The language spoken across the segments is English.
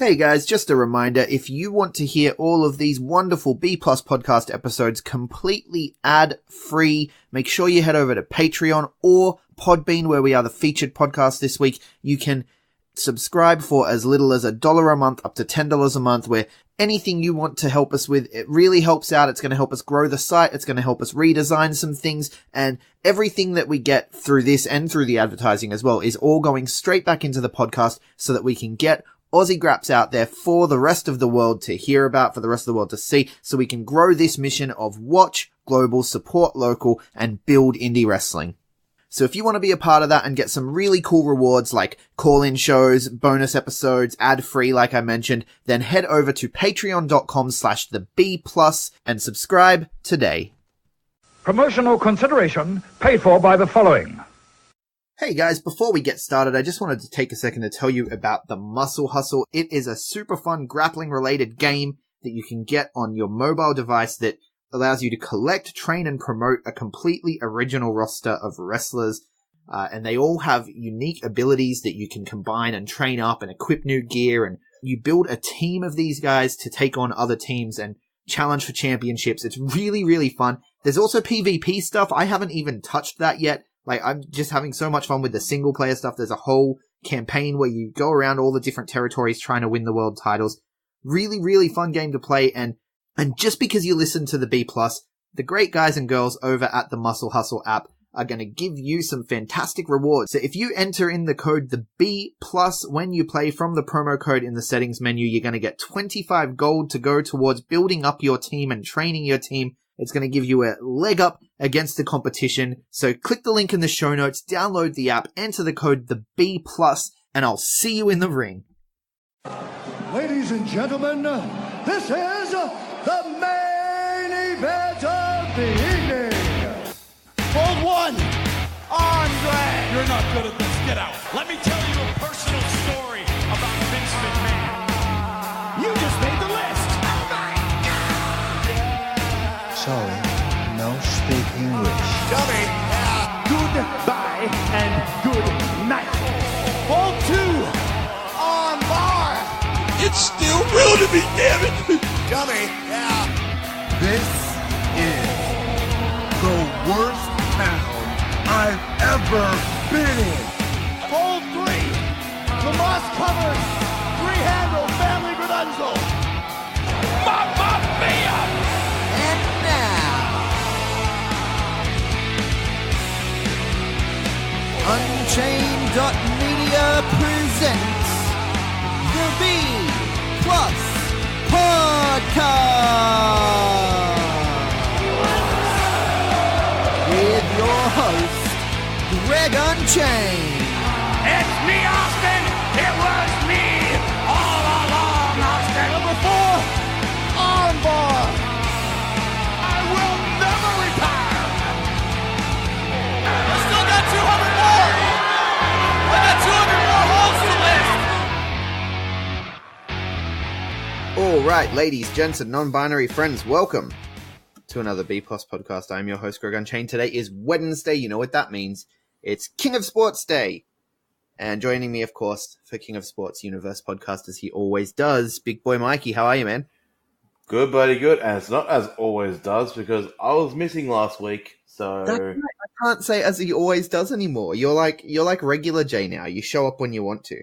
Hey guys, just a reminder, if you want to hear all of these wonderful B Plus podcast episodes completely ad-free, make sure you head over to Patreon or Podbean, where we are the featured podcast this week. You can subscribe for as little as $1 a month up to $10 a month, where anything you want to help us with, it really helps out. It's going to help us grow the site. It's going to help us redesign some things, and everything that we get through this and through the advertising as well is all going straight back into the podcast so that we can get Aussie Graps out there for the rest of the world to hear about, for the rest of the world to see, so we can grow this mission of watch global, support local, and build indie wrestling. So if you want to be a part of that and get some really cool rewards like call-in shows, bonus episodes, ad-free like I mentioned, then head over to patreon.com/theb+ and subscribe today. Promotional consideration paid for by the following. Hey guys, before we get started, I just wanted to take a second to tell you about the Muscle Hustle. It is a super fun grappling related game that you can get on your mobile device that allows you to collect, train, and promote a completely original roster of wrestlers. And they all have unique abilities that you can combine and train up and equip new gear. And you build a team of these guys to take on other teams and challenge for championships. It's really, really fun. There's also PvP stuff. I haven't even touched that yet. Like, I'm just having so much fun with the single player stuff. There's a whole campaign where you go around all the different territories trying to win the world titles. Really, really fun game to play. And just because you listen to the B+, the great guys and girls over at the Muscle Hustle app are going to give you some fantastic rewards. So if you enter in the code the B+ when you play from the promo code in the settings menu, you're going to get 25 gold to go towards building up your team and training your team. It's going to give you a leg up against the competition. So click the link in the show notes, download the app, enter the code the B+, and I'll see you in the ring. Ladies and gentlemen, this is the main event of the evening. Hold one. Andre. You're not good at this. Get out. Let me tell you a personal story about Vince McMahon. You just made the list. Oh my God. Sorry, no speak English. Dummy. Goodbye and good night. Hold two. On bar. It's still real to me, damn it. Dummy. Yeah. This is the worst town I've ever been in. Hold three. Tomas covers. Three-handle family Gradunzo. Mamma mia. And now, Unchained.media presents the B+ Podcast with your host, Greg Unchained. It's me, Austin. It was me all along, Austin. Number 4, armbar. I will never retire. I still got 200 more. I got 200 more holes to list. All right, ladies, gents, and non-binary friends, welcome to another B+ podcast. I'm your host, Greg Unchained. Today is Wednesday. You know what that means. It's King of Sports Day. And joining me, of course, for King of Sports Universe podcast, as he always does, Big Boy Mikey. How are you, man? Good, buddy, good. And it's not as always does because I was missing last week, so... That's right. I can't say as he always does anymore. You're like regular Jay now. You show up when you want to.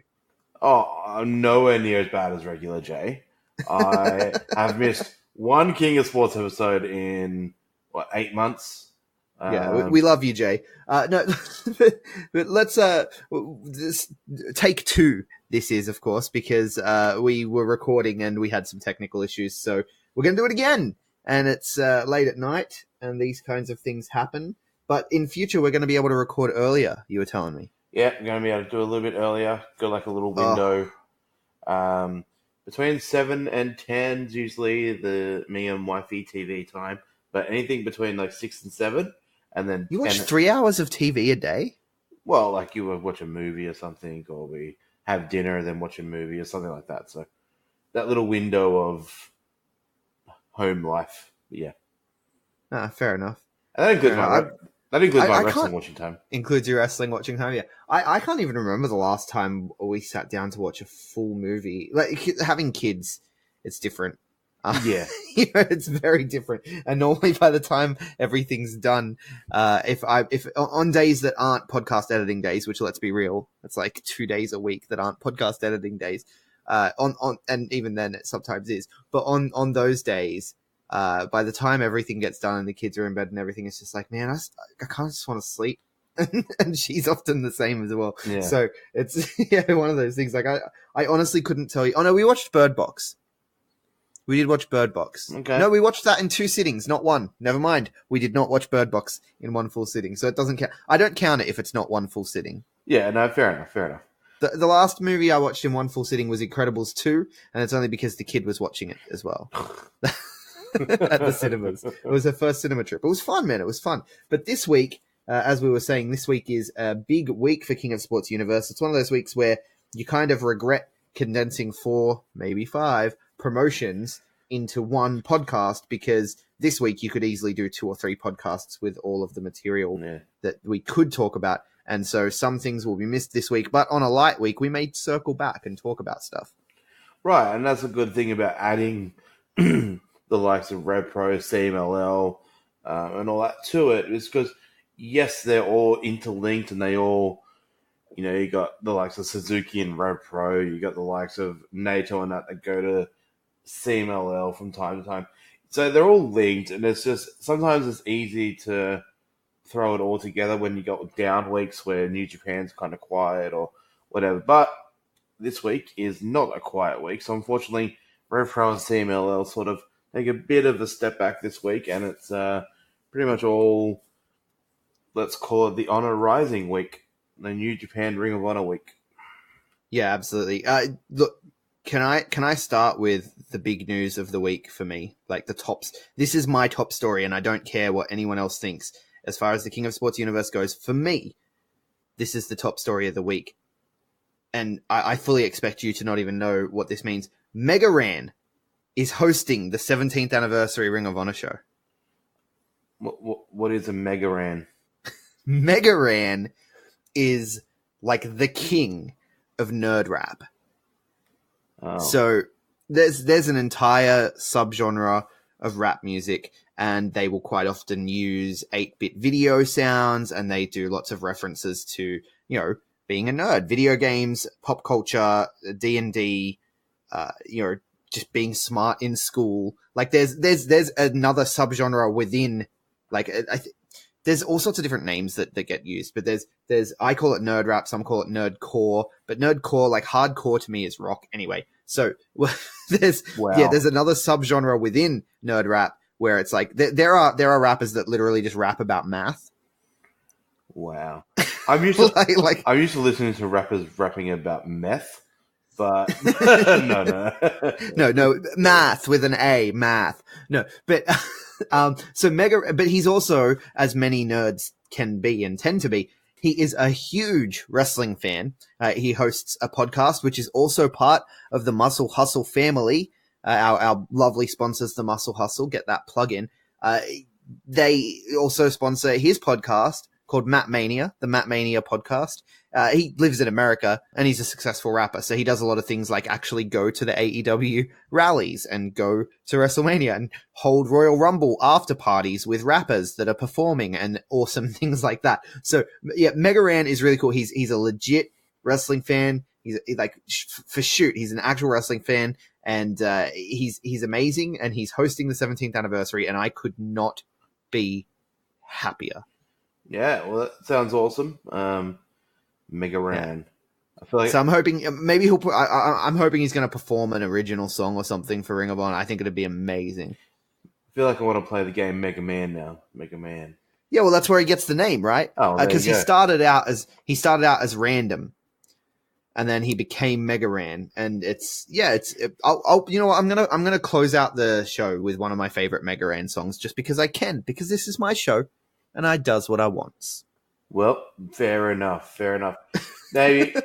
Oh, I'm nowhere near as bad as regular Jay. I have missed one King of Sports episode in, 8 months? Yeah, we love you, Jay. No, but let's this, take 2. This is, of course, because we were recording and we had some technical issues, so we're going to do it again. And it's late at night, and these kinds of things happen. But in future, we're going to be able to record earlier. You were telling me. Yeah, I'm going to be able to do a little bit earlier. Got like a little window. Between 7 and 10 is usually the me and wifey TV time. But anything between like 6 and 7. And then you watch 3 hours of TV a day? Well, like you would watch a movie or something, or we have dinner and then watch a movie or something like that. So that little window of home life, yeah. Fair enough. And that includes That includes my I wrestling can't- watching time. Includes your wrestling watching time, yeah. I can't even remember the last time we sat down to watch a full movie. Like, having kids, it's different. Yeah. It's very different. And normally by the time everything's done, if on days that aren't podcast editing days, which let's be real, it's like 2 days a week that aren't podcast editing days, and even then it sometimes is, but on those days, by the time everything gets done and the kids are in bed and everything, it's just like, man, I kind of just want to sleep. And she's often the same as well. Yeah. So it's one of those things. Like I honestly couldn't tell you. Oh no, we watched Bird Box. We did watch Bird Box. Okay. No, we watched that in 2 sittings, not one. Never mind. We did not watch Bird Box in 1 full sitting, so it doesn't count. I don't count it if it's not 1 full sitting. Yeah, no, fair enough. The last movie I watched in 1 full sitting was Incredibles 2, and it's only because the kid was watching it as well. At the cinemas. It was her first cinema trip. It was fun, man. It was fun. But this week, as we were saying, this week is a big week for King of Sports Universe. It's one of those weeks where you kind of regret condensing 4, maybe 5 promotions into one podcast, because this week you could easily do 2 or 3 podcasts with all of the material that we could talk about. And so some things will be missed this week, but on a light week, we may circle back and talk about stuff. Right, and that's a good thing about adding the likes of Red Pro, CMLL, and all that to it, is because, yes, they're all interlinked and they all, you got the likes of Suzuki and Red Pro, you got the likes of NATO and that go to CMLL from time to time. So they're all linked, and it's just, sometimes it's easy to throw it all together when you got down weeks where New Japan's kind of quiet or whatever. But this week is not a quiet week, so unfortunately, Rev Pro and CMLL sort of take a bit of a step back this week, and it's pretty much all, let's call it the Honor Rising week, the New Japan Ring of Honor week. Yeah, absolutely. Look, can I start with the big news of the week for me? Like the tops. This is my top story, and I don't care what anyone else thinks. As far as the King of Sports universe goes, for me, this is the top story of the week. And I fully expect you to not even know what this means. Mega Ran is hosting the 17th anniversary Ring of Honor show. What is a Mega Ran? Mega Ran is like the king of nerd rap. Oh. So there's an entire subgenre of rap music, and they will quite often use 8-bit video sounds, and they do lots of references to, being a nerd, video games, pop culture, D&D, just being smart in school. Like there's another subgenre within, like there's all sorts of different names that get used, but there's I call it nerd rap, some call it nerdcore, but nerdcore, like hardcore to me, is rock anyway. So there's another subgenre within nerd rap where it's like there are rappers that literally just rap about math. Wow. I'm used to I'm used to listening to rappers rapping about meth, but no, math with an A, math. No, but so Mega, but he's also, as many nerds can be and tend to be, he is a huge wrestling fan. He hosts a podcast, which is also part of the Muscle Hustle family. Our lovely sponsors, the Muscle Hustle, get that plug in. They also sponsor his podcast called Matt Mania, the Matt Mania podcast. He lives in America, and he's a successful rapper, so he does a lot of things like actually go to the AEW rallies and go to WrestleMania and hold Royal Rumble after parties with rappers that are performing and awesome things like that. So yeah, Mega Ran is really cool. He's a legit wrestling fan. He's he's an actual wrestling fan, and he's amazing, and he's hosting the 17th anniversary, and I could not be happier. Yeah, well, that sounds awesome. Mega Ran. Yeah. I feel like, so I'm hoping maybe he'll put. I'm hoping he's going to perform an original song or something for Ring of Honor. I think it'd be amazing. I feel like I want to play the game Mega Man now. Mega Man. Yeah, well, that's where he gets the name, right? Oh, because he started out as random, and then he became Mega Ran, and I'll you know what, I'm gonna close out the show with one of my favorite Mega Ran songs, just because I can, because this is my show, and I does what I wants. Well, fair enough. Maybe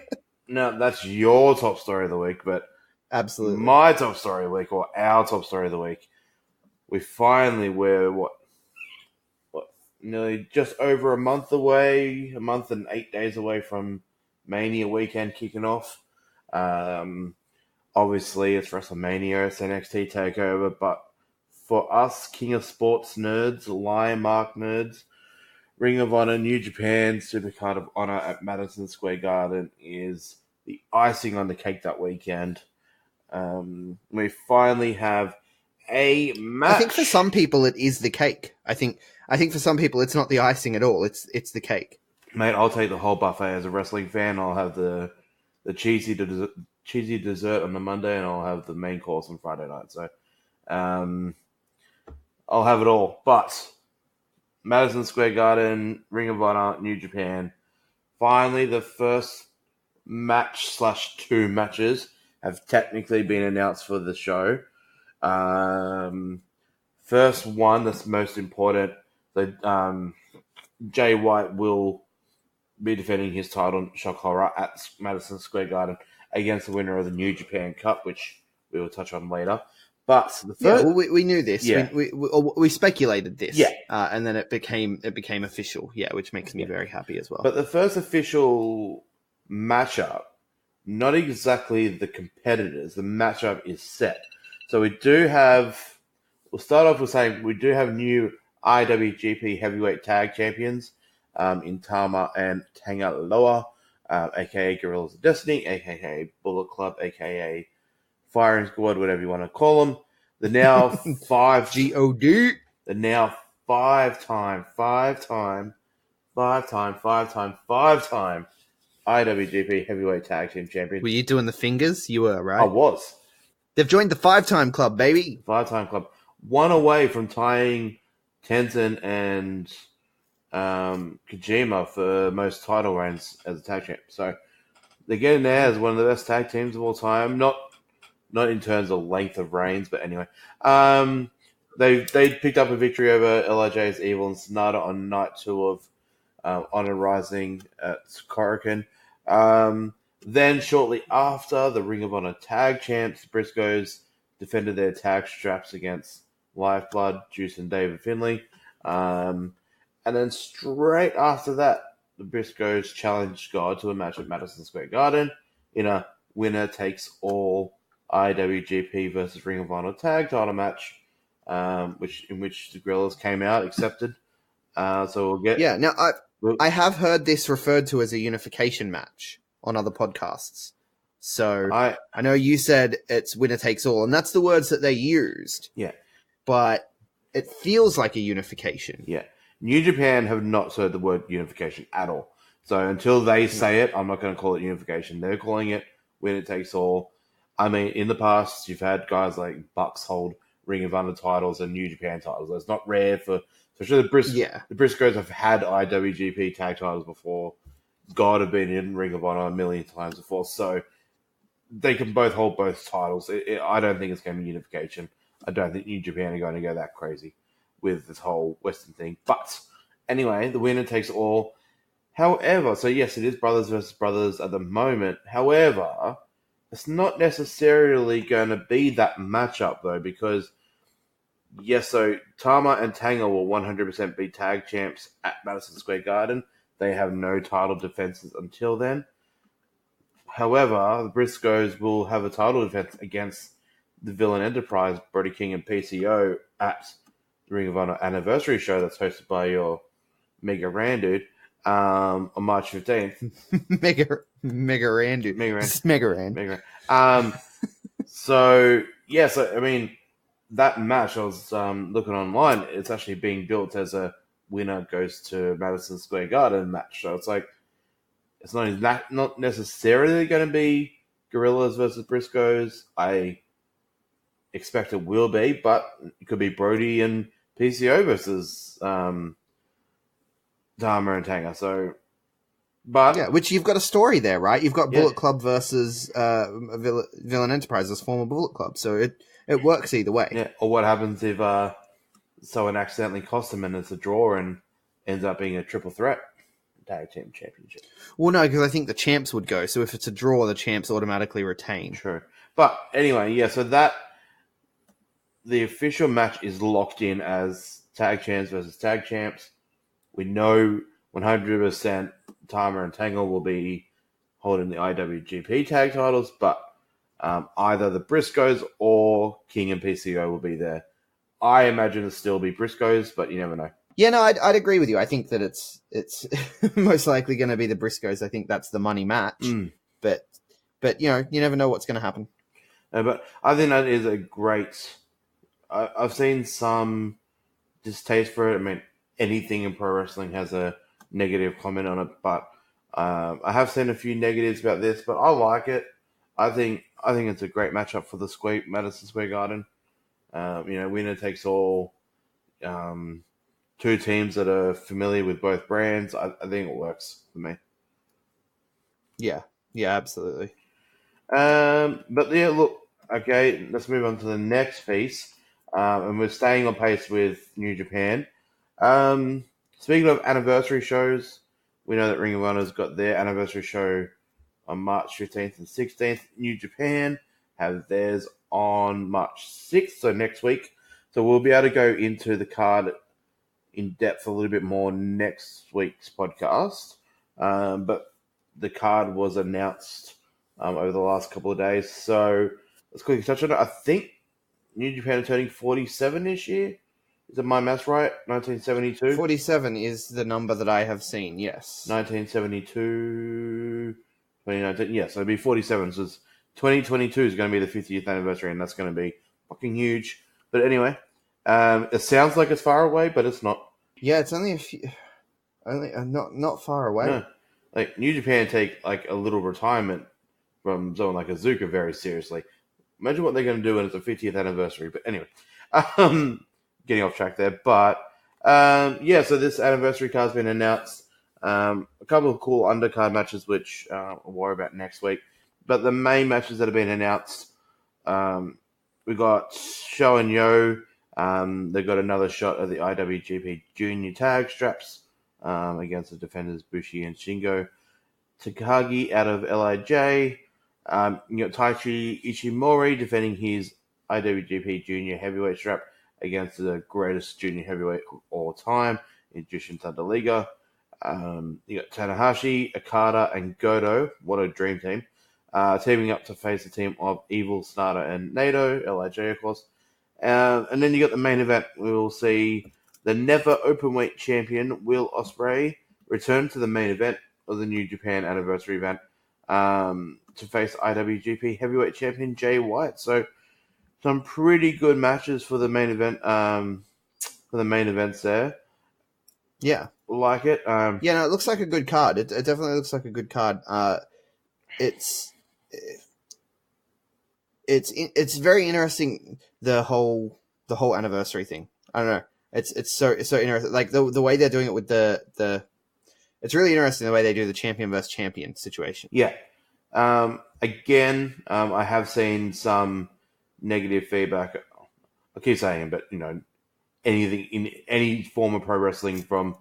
no, that's your top story of the week, but absolutely my top story of the week, or our top story of the week. We finally were nearly just over a month away, a month and 8 days away from Mania weekend kicking off. Obviously, it's WrestleMania, it's NXT TakeOver, but for us, King of Sports nerds, Lion Mark nerds, Ring of Honor, New Japan, Supercard of Honor at Madison Square Garden is the icing on the cake that weekend. We finally have a match. I think for some people it is the cake. I think for some people it's not the icing at all. It's the cake. Mate, I'll take the whole buffet as a wrestling fan. I'll have the cheesy dessert on the Monday, and I'll have the main course on Friday night. So, I'll have it all. But Madison Square Garden, Ring of Honor, New Japan. Finally, the first match / 2 matches have technically been announced for the show. First one that's most important. Jay White will be defending his title, shock horror, at Madison Square Garden against the winner of the New Japan Cup, which we will touch on later. But the first, we knew this. Yeah. We speculated this. Yeah. And then it became official. Yeah, which makes me very happy as well. But the first official matchup, not exactly the competitors. The matchup is set. So we do have. We'll start off with saying we do have new IWGP Heavyweight Tag Champions in Tama and Tanga Loa, aka Guerrillas of Destiny, aka Bullet Club, aka Firing Squad, whatever you want to call them. The now God. the now five-time IWGP Heavyweight Tag Team Champions. Were you doing the fingers? You were, right? I was. They've joined the 5-time club, baby. 5-time club. One away from tying Tenzin and Kojima for most title reigns as a tag champ. So they're getting there as one of the best tag teams of all time. Not in terms of length of reigns, but anyway. They picked up a victory over LIJ's Evil and Sonata on night 2 of Honor Rising at Korakuen. Then shortly after, the Ring of Honor Tag Champs, Briscoes, defended their tag straps against Lifeblood, Juice and David Finlay. And then straight after that, the Briscoes challenged God to a match at Madison Square Garden in a winner-takes-all IWGP versus Ring of Honor tag title match, in which the Guerrillas came out, accepted. So we'll get... Yeah, now I have heard this referred to as a unification match on other podcasts. So I know you said it's winner takes all, and that's the words that they used. Yeah. But it feels like a unification. Yeah. New Japan have not said the word unification at all. So until they say it, I'm not going to call it unification. They're calling it winner takes all. I mean, in the past, you've had guys like Bucks hold Ring of Honor titles and New Japan titles. It's not rare for... Especially the Briscoes have had IWGP tag titles before. God have been in Ring of Honor a million times before. So they can both hold both titles. I don't think it's going to be unification. I don't think New Japan are going to go that crazy with this whole Western thing. But anyway, the winner takes all. However, so yes, it is brothers versus brothers at the moment. However, it's not necessarily going to be that matchup, though, because, yes, so Tama and Tanga will 100% be tag champs at Madison Square Garden. They have no title defenses until then. However, the Briscoes will have a title defense against the Villain Enterprise, Brody King and PCO at the Ring of Honor anniversary show that's hosted by your Mega Randude on March 15th. Mega Randude. Mega Rand. So, yes, I mean, that match, I was looking online, it's actually being built as a winner goes to Madison Square Garden match. So it's like, it's not necessarily going to be Guerrillas versus Briscoes. I expect it will be, but it could be Brody and PCO versus Dharma and Tanga. So, but yeah, which you've got a story there, right? You've got Bullet Club versus Villain Enterprises, former Bullet Club. So it works either way. Yeah. Or what happens if someone accidentally costs them and it's a draw and ends up being a triple threat tag team championship? Well, no, because I think the champs would go. So if it's a draw, the champs automatically retain. True. But anyway, yeah, so that the official match is locked in as tag champs versus tag champs. We know 100% Tama and Tangle will be holding the IWGP tag titles, but either the Briscoes or King and PCO will be there. I imagine it'll still be Briscoes, but you never know. Yeah, no, I'd agree with you. I think that it's most likely going to be the Briscoes. I think that's the money match. But you know, you never know what's going to happen. But I think that is a great. I've seen some distaste for it. I mean, anything in pro wrestling has a negative comment on it, but I have seen a few negatives about this. But I like it. I think it's a great matchup for the Madison Square Garden. You know, winner takes all. Two teams that are familiar with both brands. I think it works for me. Yeah, absolutely. But yeah, look. Okay, let's move on to the next piece. And we're staying on pace with New Japan. Speaking of anniversary shows, we know that Ring of Honor's got their anniversary show on March 15th and 16th. New Japan have theirs on March 6th, so next week. So we'll be able to go into the card in depth a little bit more next week's podcast. But the card was announced over the last couple of days. So let's quickly touch on it. I think New Japan are turning 47 this year. Is it my maths right? 1972? 47 is the number that I have seen, yes. 1972, 2019. Yes, it'll be 47. So 2022 is going to be the 50th anniversary, and that's going to be fucking huge. But anyway, it sounds like it's far away, but it's not. Yeah, it's only not far away. No. Like, New Japan take like a little retirement from someone like Azuka very seriously. Imagine what they're going to do when it's a 50th anniversary. But anyway, getting off track there. But yeah, so this anniversary card's been announced. A couple of cool undercard matches, which we'll worry about next week. But the main matches that have been announced, we got Sho and Yo. They got another shot at the IWGP Junior Tag straps against the defenders Bushi and Shingo. Takagi out of LIJ. You got Taichi Ishimori defending his IWGP Junior Heavyweight strap against the greatest junior heavyweight of all time in Jushin Thunder Liga. You got Tanahashi, Okada, and Goto. What a dream team. Teaming up to face a team of Evil, Sonata, and Naito, LIJ, of course. And then you got the main event. We will see the never openweight champion, Will Ospreay, return to the main event of the New Japan anniversary event to face IWGP heavyweight champion Jay White. So some pretty good matches for the main event. For the main events there. Yeah. Like it. Yeah, no, it looks like a good card. It definitely looks like a good card. It's very interesting, the whole anniversary thing. I don't know. It's so interesting. Like the way they're doing it with the it's really interesting the way they do the champion versus champion situation. Yeah. Again, I have seen some negative feedback. I keep saying it, but you know, anything in any form of pro wrestling, from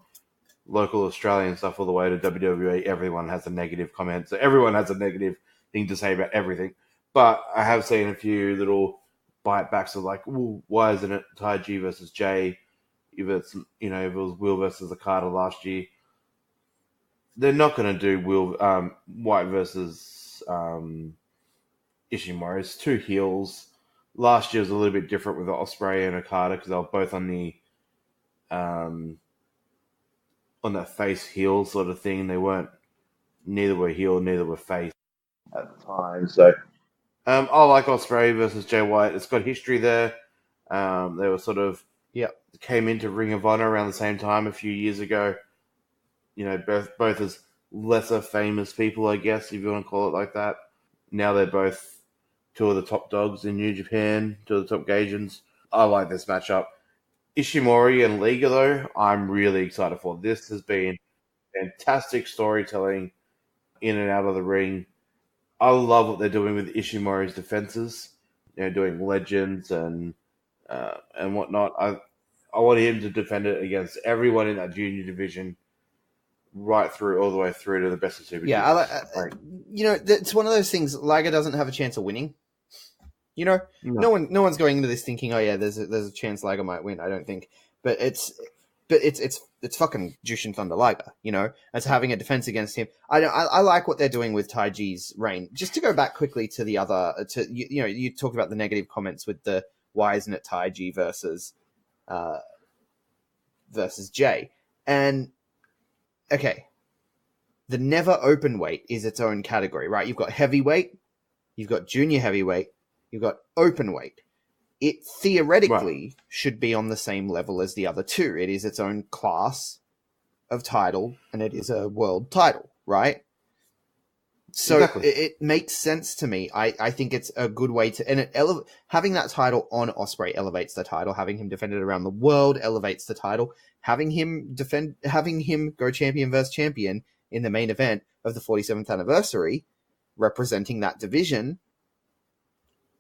local Australian stuff all the way to WWE, everyone has a negative comment. So everyone has a negative thing to say about everything. But I have seen a few little bite backs of like, well, why isn't it Taiji versus Jay? If it's, you know, if it was Will versus Okada last year, they're not going to do White versus Ishimori. It's two heels. Last year was a little bit different with Ospreay and Okada because they were both on the on that face heel sort of thing. They weren't. Neither were heel, neither were face at the time. So I like Ospreay versus Jay White. It's got history there. They were sort of came into Ring of Honor around the same time a few years ago. You know, both as lesser famous people, I guess, if you want to call it like that. Now they're both two of the top dogs in New Japan, two of the top Gaijins. I like this matchup. Ishimori and Liga, though, I'm really excited for. This has been fantastic storytelling in and out of the ring. I love what they're doing with Ishimori's defenses. You know, doing legends and whatnot. I want him to defend it against everyone in that junior division, right through all the way through to the best of Super Juniors. You know, it's one of those things. Liger doesn't have a chance of winning. You know, no one's going into this thinking, oh yeah, there's a chance Liger might win. I don't think, but but it's fucking Jushin Thunder Liger, you know, as having a defense against him. I like what they're doing with Taiji's reign. Just to go back quickly to the other, you know, you talk about the negative comments with the why isn't it Taiji versus Jay, and okay, the never open weight is its own category, right? You've got heavyweight, you've got junior heavyweight, you've got open weight. It theoretically should be on the same level as the other two. It is its own class of title, and it is a world title, right? So Exactly. it makes sense to me. I think it's a good way to... And having that title on Ospreay elevates the title. Having him defend it around the world elevates the title. Having him go champion versus champion in the main event of the 47th anniversary, representing that division,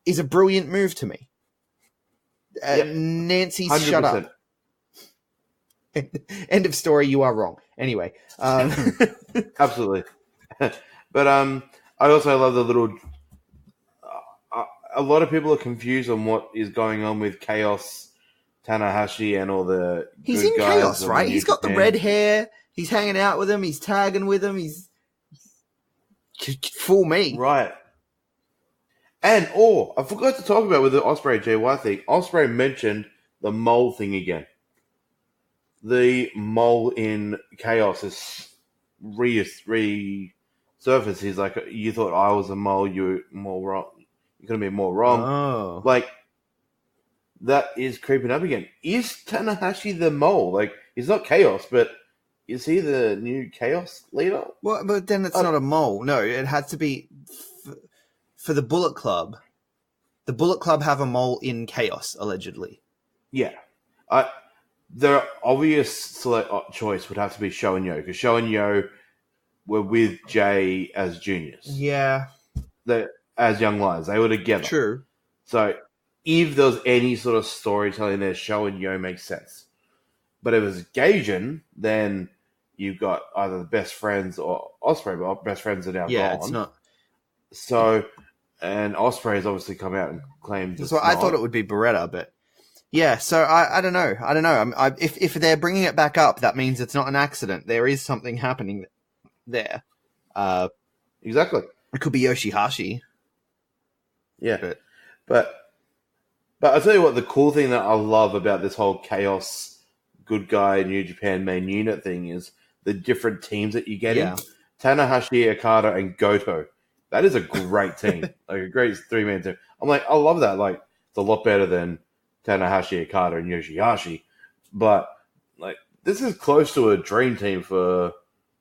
is a brilliant move to me. Nancy, 100%. shut up. End of story. You are wrong. Anyway, Absolutely. But I also love the little. A lot of people are confused on what is going on with Chaos, Tanahashi, and all the. He's good in guys Chaos, of right? New He's got the Japan. red hair. He's hanging out with him. He's tagging with him. He's fool me. Right. And, I forgot to talk about with the Ospreay JY thing. Ospreay mentioned the mole thing again. The mole in Chaos is resurfaced. He's like, you thought I was a mole, you're more wrong. You're going to be more wrong. Oh. Like, that is creeping up again. Is Tanahashi the mole? Like, he's not Chaos, but is he the new Chaos leader? Well, but then it's not a mole. No, it had to be for the Bullet Club. The Bullet Club have a mole in Chaos, allegedly. Yeah. The obvious choice would have to be Sho and Yo, because Sho and Yo were with Jay as juniors. Yeah. As young lions. They were together. True. So, if there was any sort of storytelling there, Sho and Yo makes sense. But if it's Gaijin, then you've got either the best friends or Ospreay, but best friends are now gone. It's not. So, and Ospreay has obviously come out and claimed So I thought it would be Beretta, but yeah. So I don't know. If they're bringing it back up, that means it's not an accident. There is something happening there. Exactly. It could be Yoshihashi. Yeah. But I'll tell you what, the cool thing that I love about this whole Chaos good guy New Japan main unit thing is the different teams that you get in. Tanahashi, Okada, and Goto. That is a great team. Like a great three-man team. I'm like, I love that. Like, it's a lot better than Tanahashi, Okada, and Yoshihashi. But, like, this is close to a dream team for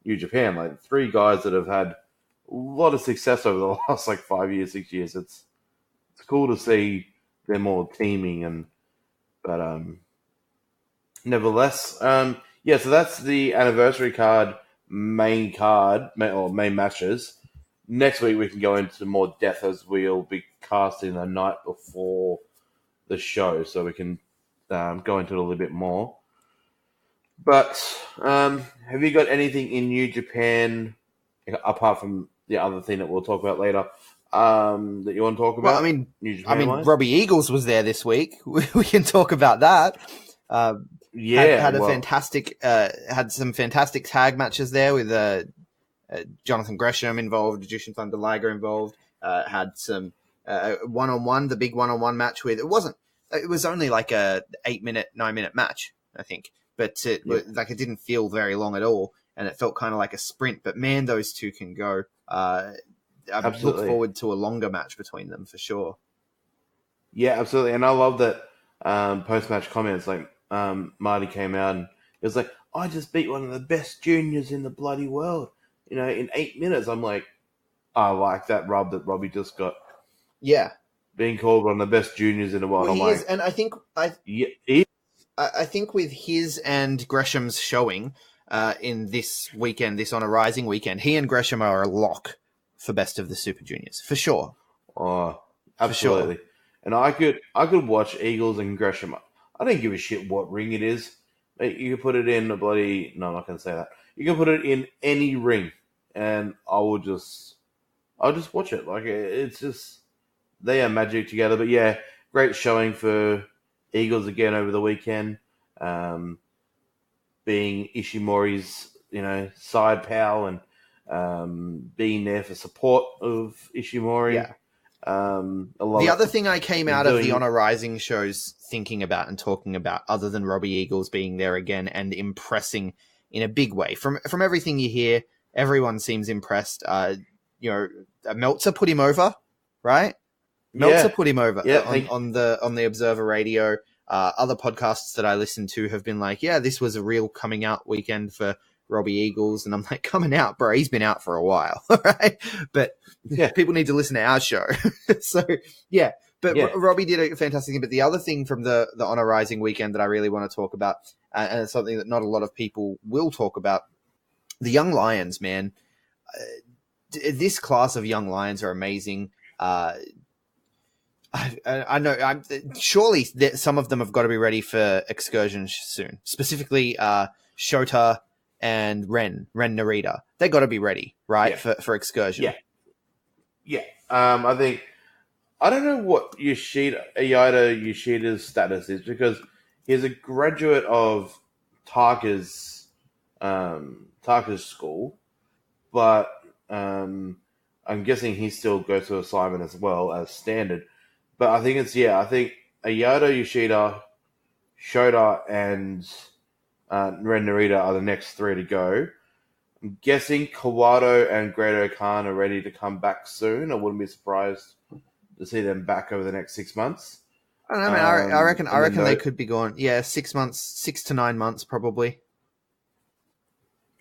New Japan. Like, three guys that have had a lot of success over the last, 5 years, 6 years. It's cool to see them all teaming. But nevertheless, so that's the anniversary main matches. Next week we can go into more depth as we'll be casting the night before the show, so we can go into it a little bit more. But have you got anything in New Japan apart from the other thing that we'll talk about later that you want to talk about? Well, New Japan-wise? Robbie Eagles was there this week. We can talk about that. Had some fantastic tag matches there with Jonathan Gresham involved, Jushin Thunder Liger involved. Had some one-on-one, the big one-on-one match with. It was only like a 9-minute match, I think, but it didn't feel very long at all, and it felt kind of like a sprint. But man, those two can go. I look forward to a longer match between them for sure. Yeah, absolutely, and I love that post-match comments. Marty came out and it was like, I just beat one of the best juniors in the bloody world, in 8 minutes. I'm like, I like that rub that Robbie just got. Yeah. Being called one of the best juniors in the world. Well, and I think I think with his and Gresham's showing in this weekend, this On a Rising weekend, he and Gresham are a lock for best of the Super Juniors, for sure. Oh, absolutely. For sure. And I could watch Eagles and Gresham. I don't give a shit what ring it is. You can put it in a bloody... No, I'm not going to say that. You can put it in any ring, and I'll just watch it. It's just... They are magic together. But yeah, great showing for Eagles again over the weekend. being Ishimori's, side pal and being there for support of Ishimori. Yeah. The other thing I came out of the Honor Rising shows thinking about and talking about, other than Robbie Eagles being there again and impressing in a big way, from everything you hear, everyone seems impressed. Meltzer put him over, right? Meltzer put him over on the Observer Radio. Other podcasts that I listen to have been like, yeah, this was a real coming out weekend for Robbie Eagles. And I'm like, coming out, bro, he's been out for a while, right? But people need to listen to our show. So, yeah. But Robbie did a fantastic thing. But the other thing from the Honor Rising weekend that I really want to talk about, and it's something that not a lot of people will talk about, the Young Lions, man. This class of Young Lions are amazing. I know. Surely some of them have got to be ready for excursion soon. Specifically, Shota and Ren Narita. They got to be ready, right, for excursion. Yeah. I think I don't know what Ayada Yoshida's status is, because he's a graduate of Taka's school, but I'm guessing he still goes to assignment as well as standard. But I think Ayada Yoshida, Shota, and Ren Narita are the next three to go. I'm guessing Kawato and Great Khan are ready to come back soon. I wouldn't be surprised to see them back over the next 6 months. I don't know, man. I reckon they could be gone. Yeah, 6 months, 6 to 9 months, probably.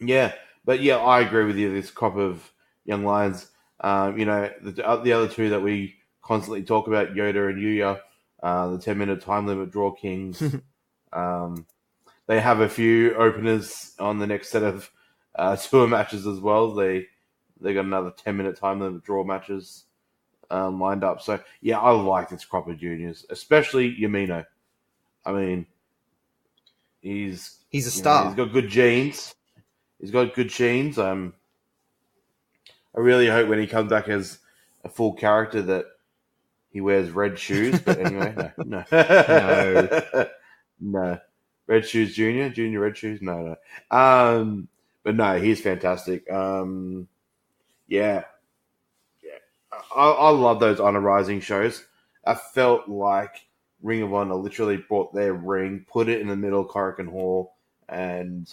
Yeah, but I agree with you. This crop of young lions, the other two that we constantly talk about, Yoda and Yuya, the 10-minute time limit draw kings. They have a few openers on the next set of tour matches as well. They got another 10-minute time limit draw matches lined up. So I like this crop of juniors, especially Yamino. I mean, he's a star. He's got good genes. I really hope when he comes back as a full character that he wears red shoes. But anyway, no. No. Red Shoes Junior Red Shoes? No. But no, he's fantastic. I love those Honor Rising shows. I felt like Ring of Honor literally brought their ring, put it in the middle of Korakuen Hall, and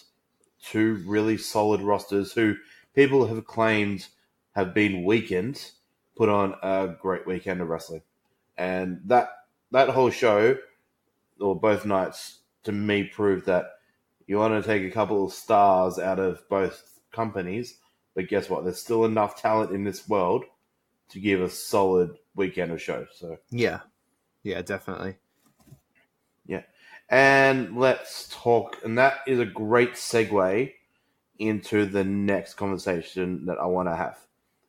two really solid rosters who people have claimed have been weakened, put on a great weekend of wrestling. And that whole show, or both nights, to me proved that you want to take a couple of stars out of both companies, but guess what? There's still enough talent in this world to give a solid weekend of shows. So yeah, definitely. Yeah, and let's talk, and that is a great segue into the next conversation that I want to have,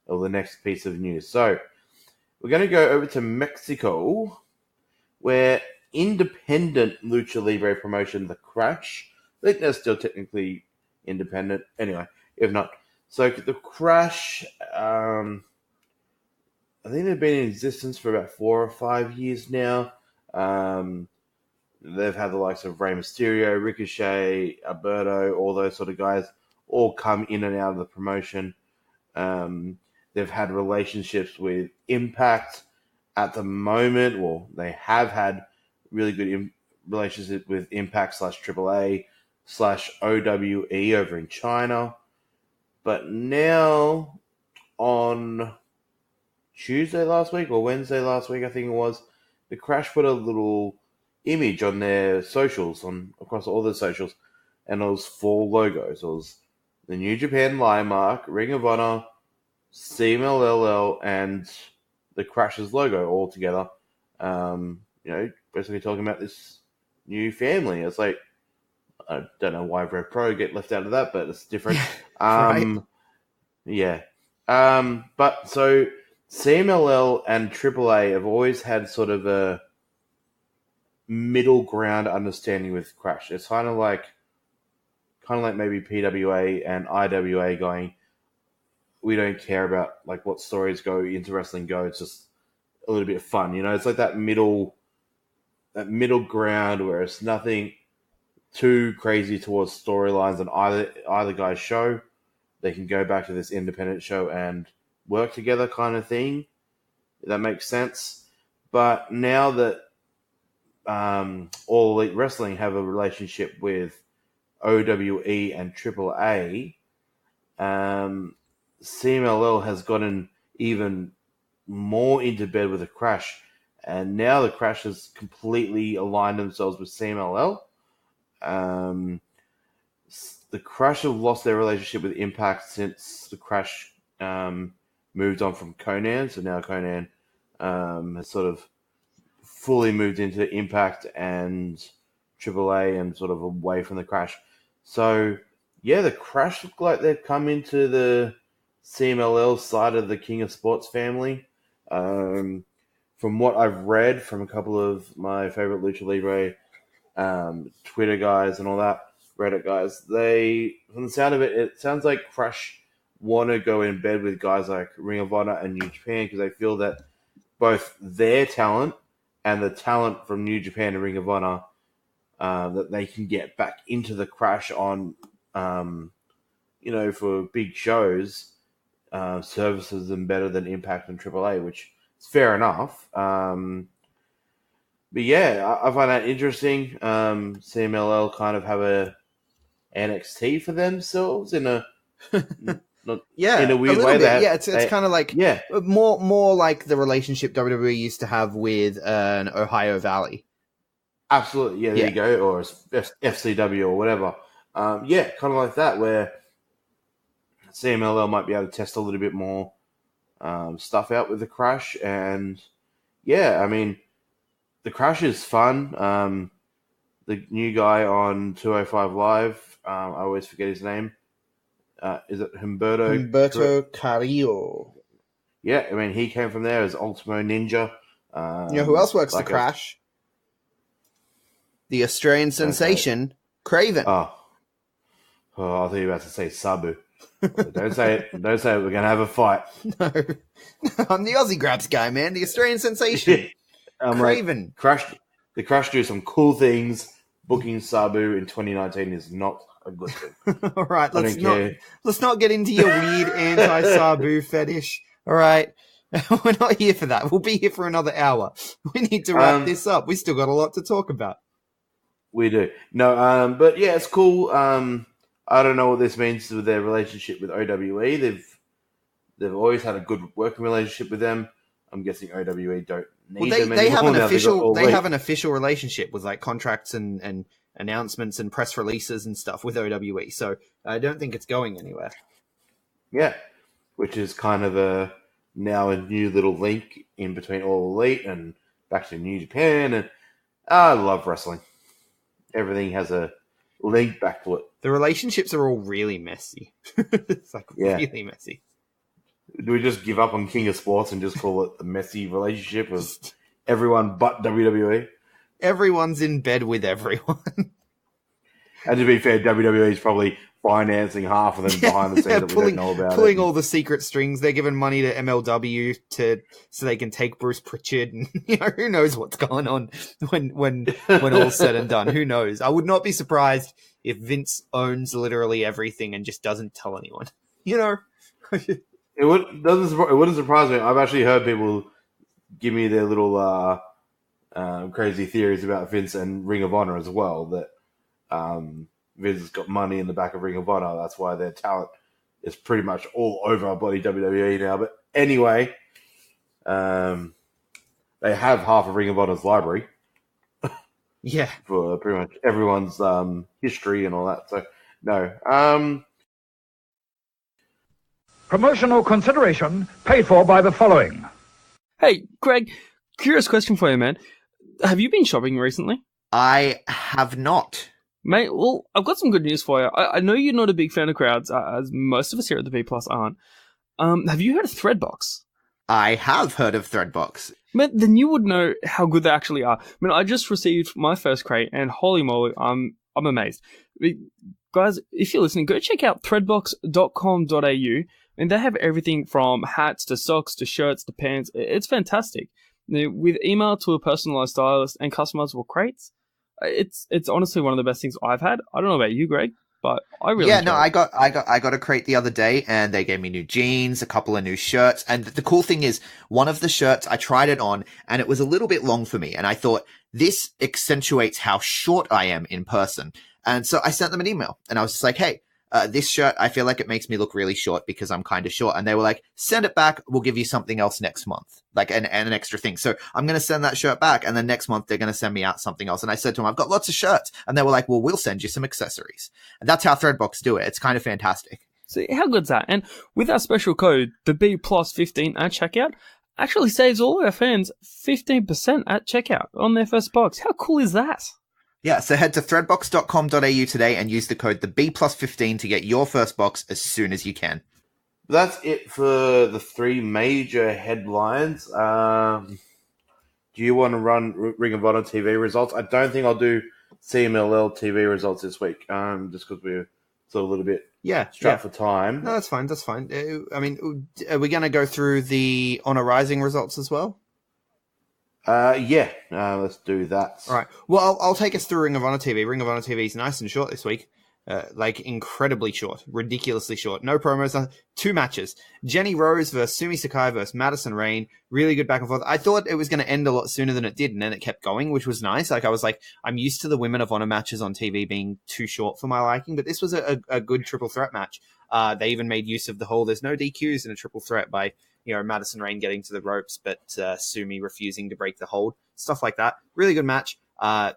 or the next piece of news. So we're going to go over to Mexico, where independent Lucha Libre promotion, The Crash, I think they're still technically independent. Anyway, if not. So The Crash, I think they've been in existence for about 4 or 5 years now. They've had the likes of Rey Mysterio, Ricochet, Alberto, all those sort of guys all come in and out of the promotion. They've had relationships with Impact at the moment. Well, they have had really good relationship with Impact / AAA / OWE over in China. But now, on Tuesday last week, or Wednesday last week, I think it was, The Crash put a little image on their socials, across all the socials, and it was 4 logos. It was the New Japan Landmark, Ring of Honor, CMLL, and The Crash's logo all together. Basically talking about this new family. It's like, I don't know why Rev Pro get left out of that, but it's different. Right. Yeah. But so CMLL and AAA have always had sort of a middle ground understanding with Crash. It's kind of like maybe PWA and IWA going, we don't care about like what stories go into wrestling go. It's just a little bit of fun, It's like that middle ground where it's nothing too crazy towards storylines on either guy's show, they can go back to this independent show and work together kind of thing. If that makes sense. But now that All Elite Wrestling have a relationship with OWE and AAA, CMLL has gotten even more into bed with the Crash, and now the Crash has completely aligned themselves with CMLL. The Crash have lost their relationship with Impact since the Crash moved on from Conan, so now Conan has sort of fully moved into Impact and AAA and sort of away from the Crash. So, yeah, the Crash look like they've come into the CMLL side of the King of Sports family. From what I've read from a couple of my favorite Lucha Libre Twitter guys and all that, Reddit guys, from the sound of it, it sounds like Crash want to go in bed with guys like Ring of Honor and New Japan because they feel that both their talent and the talent from New Japan and Ring of Honor, that they can get back into the Crash on, for big shows, services them better than Impact and AAA, which is fair enough. But yeah, I find that interesting. CMLL kind of have a NXT for themselves in a in a weird way. It's kind of like more like the relationship WWE used to have with an Ohio Valley. Absolutely, there you go, or FCW or whatever. Kind of like that, where CMLL might be able to test a little bit more stuff out with the Crash, and I mean, the Crash is fun. The new guy on 205 Live, I always forget his name. Is it Humberto Carrillo? Yeah, I mean, he came from there as Ultimo Ninja. Who else works the Crash? The Australian sensation, Craven. I thought you were about to say Sabu. Don't say it. Don't say it. We're going to have a fight. No. I'm the Aussie Grabs guy, man. The Australian sensation. Craven. The Crash do some cool things. Booking Sabu in 2019 is not a good thing. All right, let's not get into your weird anti-Sabu fetish. All right, we're not here for that. We'll be here for another hour. We need to wrap this up. We still got a lot to talk about. We do. No, but yeah, it's cool. I don't know what this means to their relationship with OWE. They've always had a good working relationship with them. I'm guessing OWE don't need them they anymore. Have an official relationship with like contracts and announcements and press releases and stuff with OWE. So I don't think it's going anywhere. Yeah, which is kind of now a new little link in between All Elite and back to New Japan. And I love wrestling. Everything has a link back to it. The relationships are all really messy. It's like really messy. Do we just give up on King of Sports and just call it the messy relationship of everyone but WWE? Everyone's in bed with everyone. And to be fair, WWE is probably financing half of them behind the scenes that we don't know about. Pulling all the secret strings. They're giving money to MLW so they can take Bruce Pritchard. And who knows what's going on when all's said and done. Who knows? I would not be surprised if Vince owns literally everything and just doesn't tell anyone. It wouldn't surprise me. I've actually heard people give me their little crazy theories about Vince and Ring of Honor as well. That Vince has got money in the back of Ring of Honor. That's why their talent is pretty much all over bloody WWE now. But anyway, they have half of Ring of Honor's library. Yeah, for pretty much everyone's history and all that. So no. Promotional consideration paid for by the following. Hey, Greg, curious question for you, man. Have you been shopping recently? I have not. Mate, well, I've got some good news for you. I know you're not a big fan of crowds, as most of us here at the B Plus aren't. Have you heard of Threadbox? I have heard of Threadbox. Man, then you would know how good they actually are. I mean, I just received my first crate, and holy moly, I'm amazed. Guys, if you're listening, go check out threadbox.com.au. And they have everything from hats to socks to shirts to pants. It's fantastic. Now, with email to a personalized stylist and customizable crates, It's honestly one of the best things I've had. I don't know about you, Greg, but I really Yeah, enjoy no, it. I got a crate the other day, and they gave me new jeans, a couple of new shirts, and the cool thing is, one of the shirts I tried it on, and it was a little bit long for me, and I thought this accentuates how short I am in person, and so I sent them an email, and I was just like, hey. This shirt, I feel like it makes me look really short because I'm kind of short. And they were like, send it back. We'll give you something else next month, like an extra thing. So I'm going to send that shirt back. And then next month, they're going to send me out something else. And I said to them, I've got lots of shirts. And they were like, well, we'll send you some accessories. And that's how Threadbox do it. It's kind of fantastic. So how good's that? And with our special code, the B plus 15 at checkout, actually saves all our fans 15% at checkout on their first box. How cool is that? Yeah, so head to threadbox.com.au today and use the code the B plus 15 to get your first box as soon as you can. That's it for the three major headlines. Do you want to run Ring of Honor TV results? I don't think I'll do CMLL TV results this week, just because we're still a little bit strapped for time. No, that's fine. That's fine. I mean, are we going to go through the Honor Rising results as well? Let's do that. All right. Well, I'll take us through Ring of Honor TV. Ring of Honor TV is nice and short this week. Like incredibly short, ridiculously short. No promos, 2 matches. Jenny Rose versus Sumi Sakai versus Madison Rayne. Really good back and forth. I thought it was going to end a lot sooner than it did, and then it kept going, which was nice. Like I was like, I'm used to the Women of Honor matches on TV being too short for my liking, but this was a good triple threat match. They even made use of the whole there's no DQs in a triple threat by Madison Rayne getting to the ropes, but Sumi refusing to break the hold. Stuff like that. Really good match.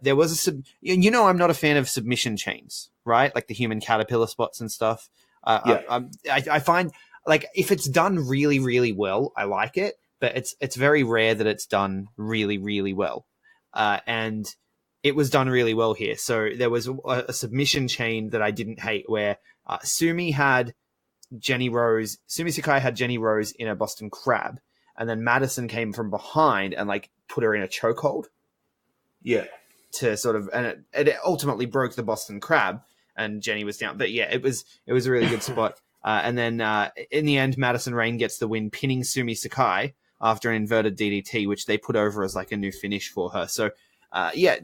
There was I'm not a fan of submission chains, right? Like the human caterpillar spots and stuff. I find like if it's done really, really well, I like it, but it's very rare that it's done really, really well. And it was done really well here. So there was a submission chain that I didn't hate where Sumi Sakai had Jenny Rose in a Boston Crab, and then Madison came from behind and like put her in a chokehold. Yeah. To sort of, and it ultimately broke the Boston Crab, and Jenny was down. But yeah, it was a really good spot. And then in the end, Madison Rayne gets the win, pinning Sumi Sakai after an inverted DDT, which they put over as like a new finish for her. So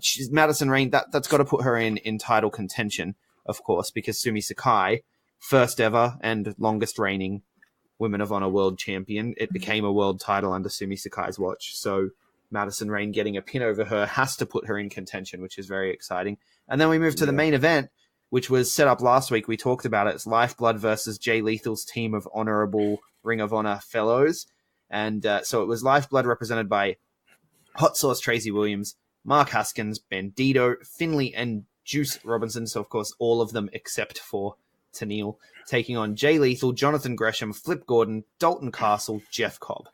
she's Madison Rayne. That's got to put her in title contention, of course, because Sumi Sakai, first ever and longest reigning Women of Honor World Champion. It became a world title under Sumi Sakai's watch. So Madison Rayne getting a pin over her has to put her in contention, which is very exciting. And then we move to the main event, which was set up last week. We talked about it. It's Lifeblood versus Jay Lethal's team of honorable Ring of Honor fellows. And so it was Lifeblood represented by Hot Sauce Tracy Williams, Mark Haskins, Bandito, Finley, and Juice Robinson. So, of course, all of them except for Tenille, taking on Jay Lethal, Jonathan Gresham, Flip Gordon, Dalton Castle, Jeff Cobb.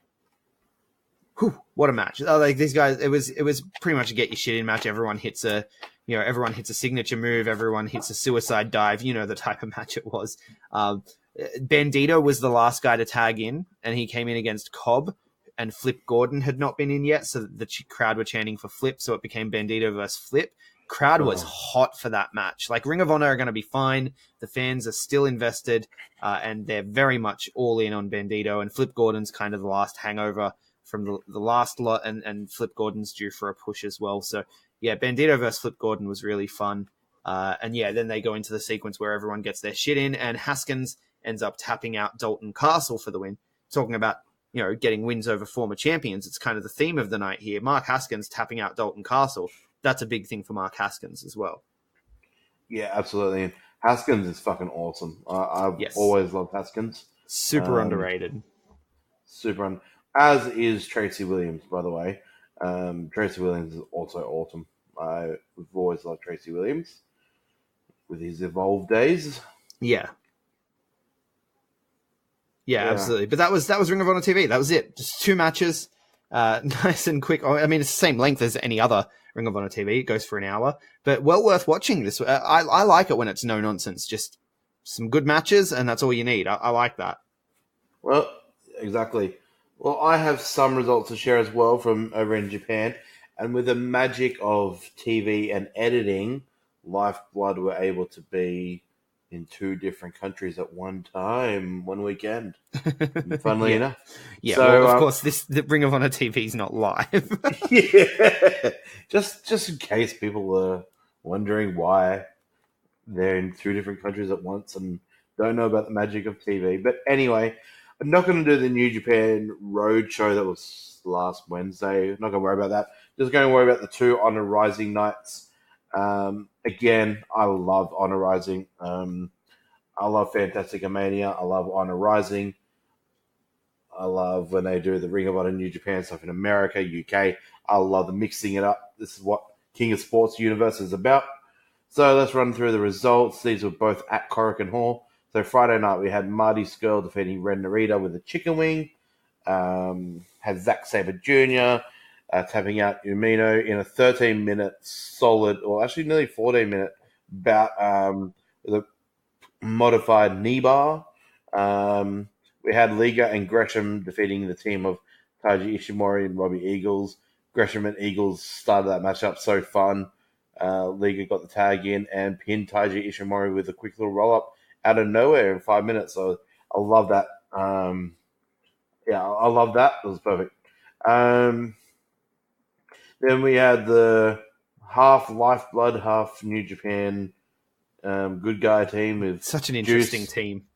Whew, what a match! Like these guys, it was pretty much a get your shit in match. Everyone hits a signature move. Everyone hits a suicide dive. You know the type of match it was. Bandito was the last guy to tag in, and he came in against Cobb, and Flip Gordon had not been in yet, so the crowd were chanting for Flip, so it became Bandito versus Flip. Crowd was hot for that match. Like Ring of Honor are going to be fine. The fans are still invested, and they're very much all in on Bandito, and Flip Gordon's kind of the last hangover from the last lot, and Flip Gordon's due for a push as well. So yeah, Bandito versus Flip Gordon was really fun. And yeah, then they go into the sequence where everyone gets their shit in, and Haskins ends up tapping out Dalton Castle for the win. Talking about, getting wins over former champions. It's kind of the theme of the night here. Mark Haskins tapping out Dalton Castle. That's a big thing for Mark Haskins as well. Yeah, absolutely. And Haskins is fucking awesome. I've always loved Haskins. Super underrated. As is Tracy Williams, by the way. Tracy Williams is also awesome. We've always loved Tracy Williams with his Evolve days. Yeah, absolutely. But that was Ring of Honor TV. That was it. Just 2 matches, nice and quick. I mean, it's the same length as any other Ring of Honor TV. It goes for an hour, but well worth watching this. I like it when it's no nonsense. Just some good matches, and that's all you need. I like that. Well, exactly. Well, I have some results to share as well from over in Japan. And with the magic of TV and editing, Lifeblood were able to be in 2 different countries at one time, one weekend. Funnily enough. Yeah, so, of course, the Ring of Honor TV is not live. Yeah. Just in case people were wondering why they're in 2 different countries at once and don't know about the magic of TV. But anyway, I'm not going to do the New Japan Road show that was last Wednesday. Not going to worry about that. Just going to worry about the 2 Honor Rising nights. Again, I love Honor Rising. I love Fantastica Mania. I love Honor Rising. I love when they do the Ring of Honor New Japan stuff in America, UK. I love the mixing it up. This is what King of Sports Universe is about. So let's run through the results. These were both at Korakuen Hall. So Friday night we had Marty Skrull defeating Ren Narita with a chicken wing. Had Zack Sabre Jr. Tapping out Umino in a 13-minute solid, or actually nearly 14-minute bout with a modified knee bar. We had Liga and Gresham defeating the team of Taiji Ishimori and Robbie Eagles. Gresham and Eagles started that matchup so fun. Liga got the tag in and pinned Taiji Ishimori with a quick little roll-up out of nowhere in 5 minutes. So I love that. I love that. It was perfect. Then we had the half Lifeblood, half New Japan good guy team with Such an interesting Juice. team.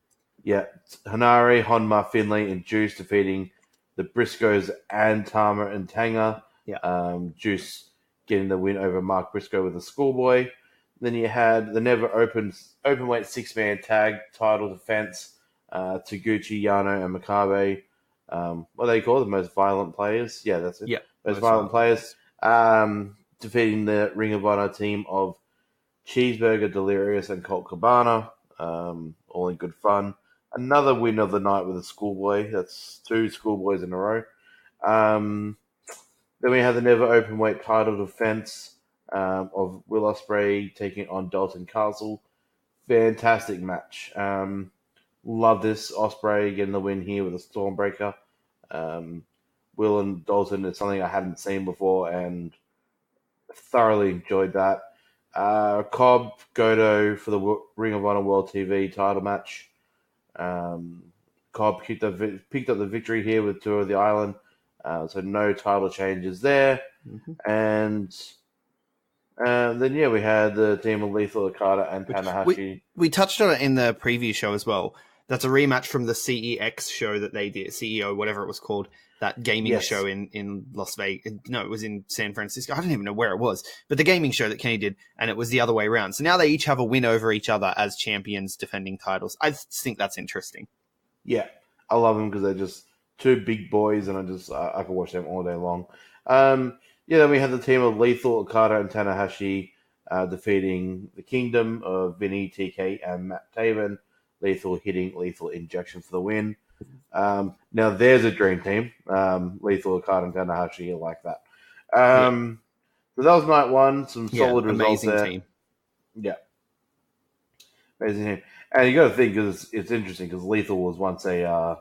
Yeah, Hanare, Honma, Finlay, and Juice defeating the Briscoes and Tama and Tanga. Yeah. Juice getting the win over Mark Briscoe with a schoolboy. Then you had the never openweight 6-man tag title defense. Taguchi, Yano, and Makabe. What do they call the most violent players? Yeah, that's it. Yeah. Most violent players. Defeating the Ring of Honor team of Cheeseburger, Delirious, and Colt Cabana. All in good fun. Another win of the night with a schoolboy. That's 2 schoolboys in a row. Then we had the never openweight title defense of Will Ospreay taking on Dalton Castle. Fantastic match. Love this. Ospreay getting the win here with a Stormbreaker. Will and Dalton is something I hadn't seen before and thoroughly enjoyed that. Cobb, Goto for the Ring of Honor World TV title match. Cobb picked up the victory here with Tour of the Island. So no title changes there. Mm-hmm. And then, we had the team of Lethal Okada and Tanahashi. We touched on it in the preview show as well. That's a rematch from the CEX show that they did, CEO, whatever it was called, that gaming show in Las Vegas. No, it was in San Francisco. I don't even know where it was, but the gaming show that Kenny did, and it was the other way around. So now they each have a win over each other as champions defending titles. I think that's interesting. Yeah, I love them because they're just 2 big boys, and I could watch them all day long. Then we had the team of Lethal, Okada, and Tanahashi defeating the Kingdom of Vinny, TK, and Matt Taven. Lethal hitting Lethal Injection for the win. Now there's a dream team. Lethal, Okada, and Tanahashi are like that. So that was night 1. Some solid results there. Amazing team. Yeah. Amazing team. And you got to think, because it's interesting, because Lethal was once a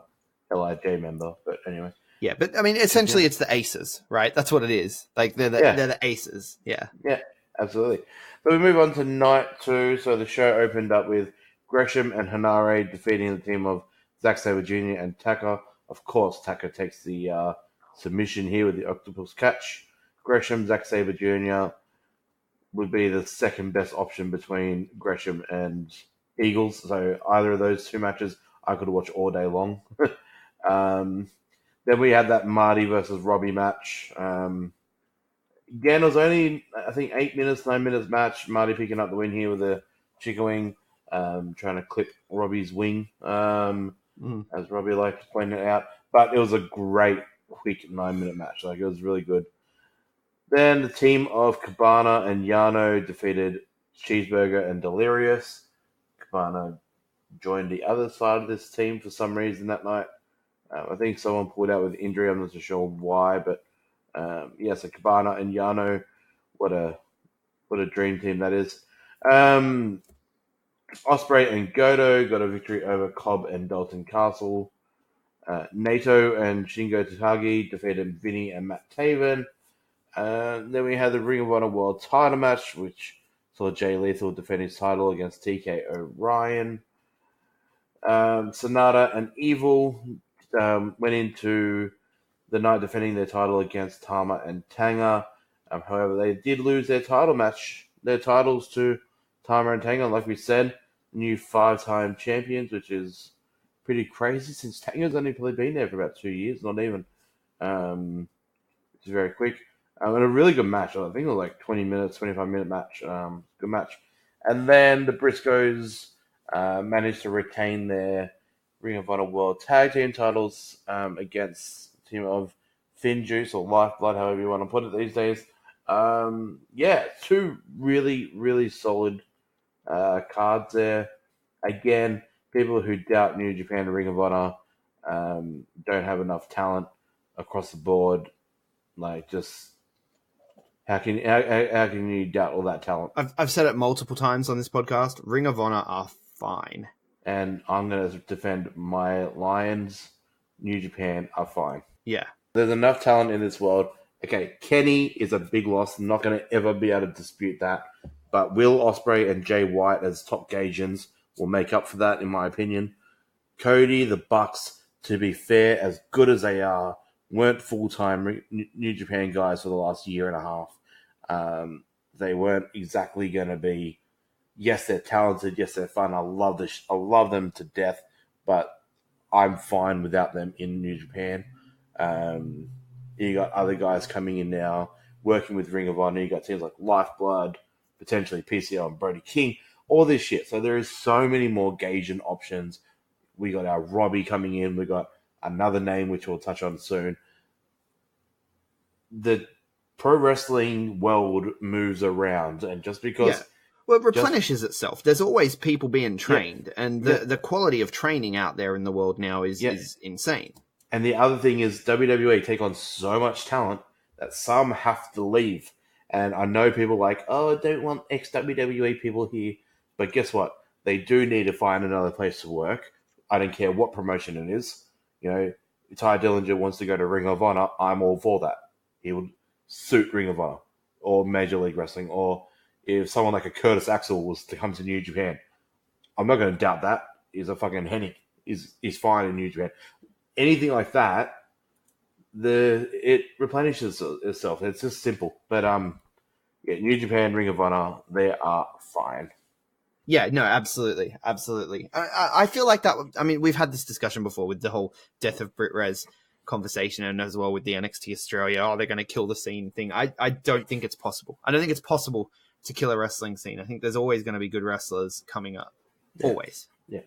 LIJ member. But anyway. Yeah, but I mean, essentially it's the aces, right? That's what it is. Like, they're the aces. Yeah. Yeah, absolutely. So we move on to night 2. So the show opened up with Gresham and Hanare defeating the team of Zack Sabre Jr. and Taka. Of course, Taka takes the submission here with the octopus catch. Gresham, Zack Sabre Jr. would be the second best option between Gresham and Eagles. So either of those 2 matches I could watch all day long. Then we had that Marty versus Robbie match. Again, it was only, I think, 9 minutes match. Marty picking up the win here with a chicken wing, trying to clip Robbie's wing, as Robbie liked to point it out. But it was a great, quick 9-minute match. Like, it was really good. Then the team of Cabana and Yano defeated Cheeseburger and Delirious. Cabana joined the other side of this team for some reason that night. I think someone pulled out with injury. I'm not so sure why, but so Cabana and Yano, what a dream team that is. Ospreay and Goto got a victory over Cobb and Dalton Castle. Nato and Shingo Takagi defeated Vinny and Matt Taven. Then we had the Ring of Honor World title match, which saw Jay Lethal defend his title against TK O'Ryan. Sonata and Evil went into the night defending their title against Tama and Tanga. However, they did lose their title match their titles to Tama and Tanga. Like we said, new 5-time champions, which is pretty crazy since Tanga's only probably been there for about 2 years, not even. Which is very quick. And a really good match. I think it was like 20 minutes, 25-minute match. Good match. And then the Briscoes managed to retain their Ring of Honor World Tag Team titles against the team of Finn Juice or Lifeblood, however you want to put it these days. Two really, really solid cards there. Again, people who doubt New Japan and Ring of Honor don't have enough talent across the board. Like, just how can you doubt all that talent? I've said it multiple times on this podcast. Ring of Honor are fine, and I'm going to defend my Lions. New Japan are fine. Yeah, there's enough talent in this world. Okay, Kenny is a big loss. I'm not going to ever be able to dispute that. But Will Ospreay and Jay White as top Gaijins will make up for that, in my opinion. Cody, the Bucks, to be fair, as good as they are, weren't full-time New Japan guys for the last year and a half. They weren't exactly going to be, yes, they're talented, yes, they're fun. I love them to death, but I'm fine without them in New Japan. You got other guys coming in now, working with Ring of Honor. You got teams like Lifeblood, potentially PCO and Brody King, all this shit. So there is so many more Gaijin options. We got our Robbie coming in. We got another name, which we'll touch on soon. The pro wrestling world moves around, and just because... Yeah. Well, it replenishes itself. There's always people being trained, and the quality of training out there in the world now is insane. And the other thing is WWE take on so much talent that some have to leave. And I know people like, I don't want ex-WWE people here. But guess what? They do need to find another place to work. I don't care what promotion it is. You know, if Ty Dillinger wants to go to Ring of Honor, I'm all for that. He would suit Ring of Honor or Major League Wrestling. Or if someone like a Curtis Axel was to come to New Japan, I'm not going to doubt that. He's a fucking Hennig. He's fine in New Japan. Anything like that, it replenishes itself. It's just simple. But New Japan, Ring of Honor, they are fine. Yeah, no, absolutely. I feel like that. I mean, we've had this discussion before with the whole death of Brit Rez conversation, and as well with the NXT Australia. Oh, they're going to kill the scene thing. I don't think it's possible. I don't think it's possible to kill a wrestling scene. I think there's always going to be good wrestlers coming up. Yeah. Always. Yeah.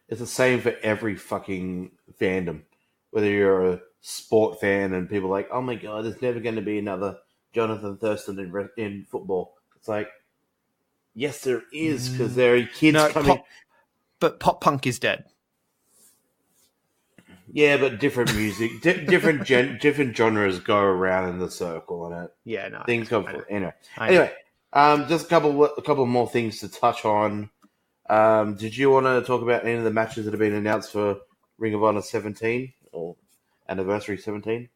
It's the same for every fucking fandom. Whether you're a sport fan and people are like, oh my God, there's never going to be another Jonathan Thurston in football. It's like, yes, there is, because there are kids coming. But pop punk is dead. Yeah, but different music, different genres go around in the circle, and Yeah, no. things go. Anyway, just a couple more things to touch on. Did you want to talk about any of the matches that have been announced for Ring of Honor 17 or Anniversary 17?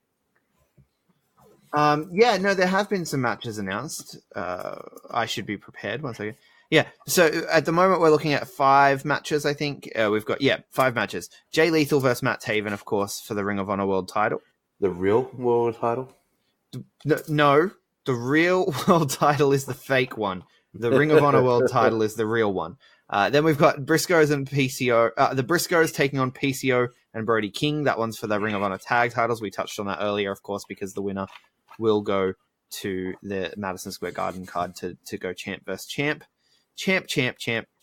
There have been some matches announced. I should be prepared. 1 second. Yeah, so at the moment we're looking at 5 matches, I think. We've got, 5 matches. Jay Lethal versus Matt Taven, of course, for the Ring of Honor World title. The real world title? No, the real world title is the fake one. The Ring of Honor World title is the real one. Then we've got Briscoes and PCO. The Briscoes taking on PCO and Brody King. That one's for the Ring of Honor tag titles. We touched on that earlier, of course, because the winner will go to the Madison Square Garden card to go champ versus champ. Champ. Because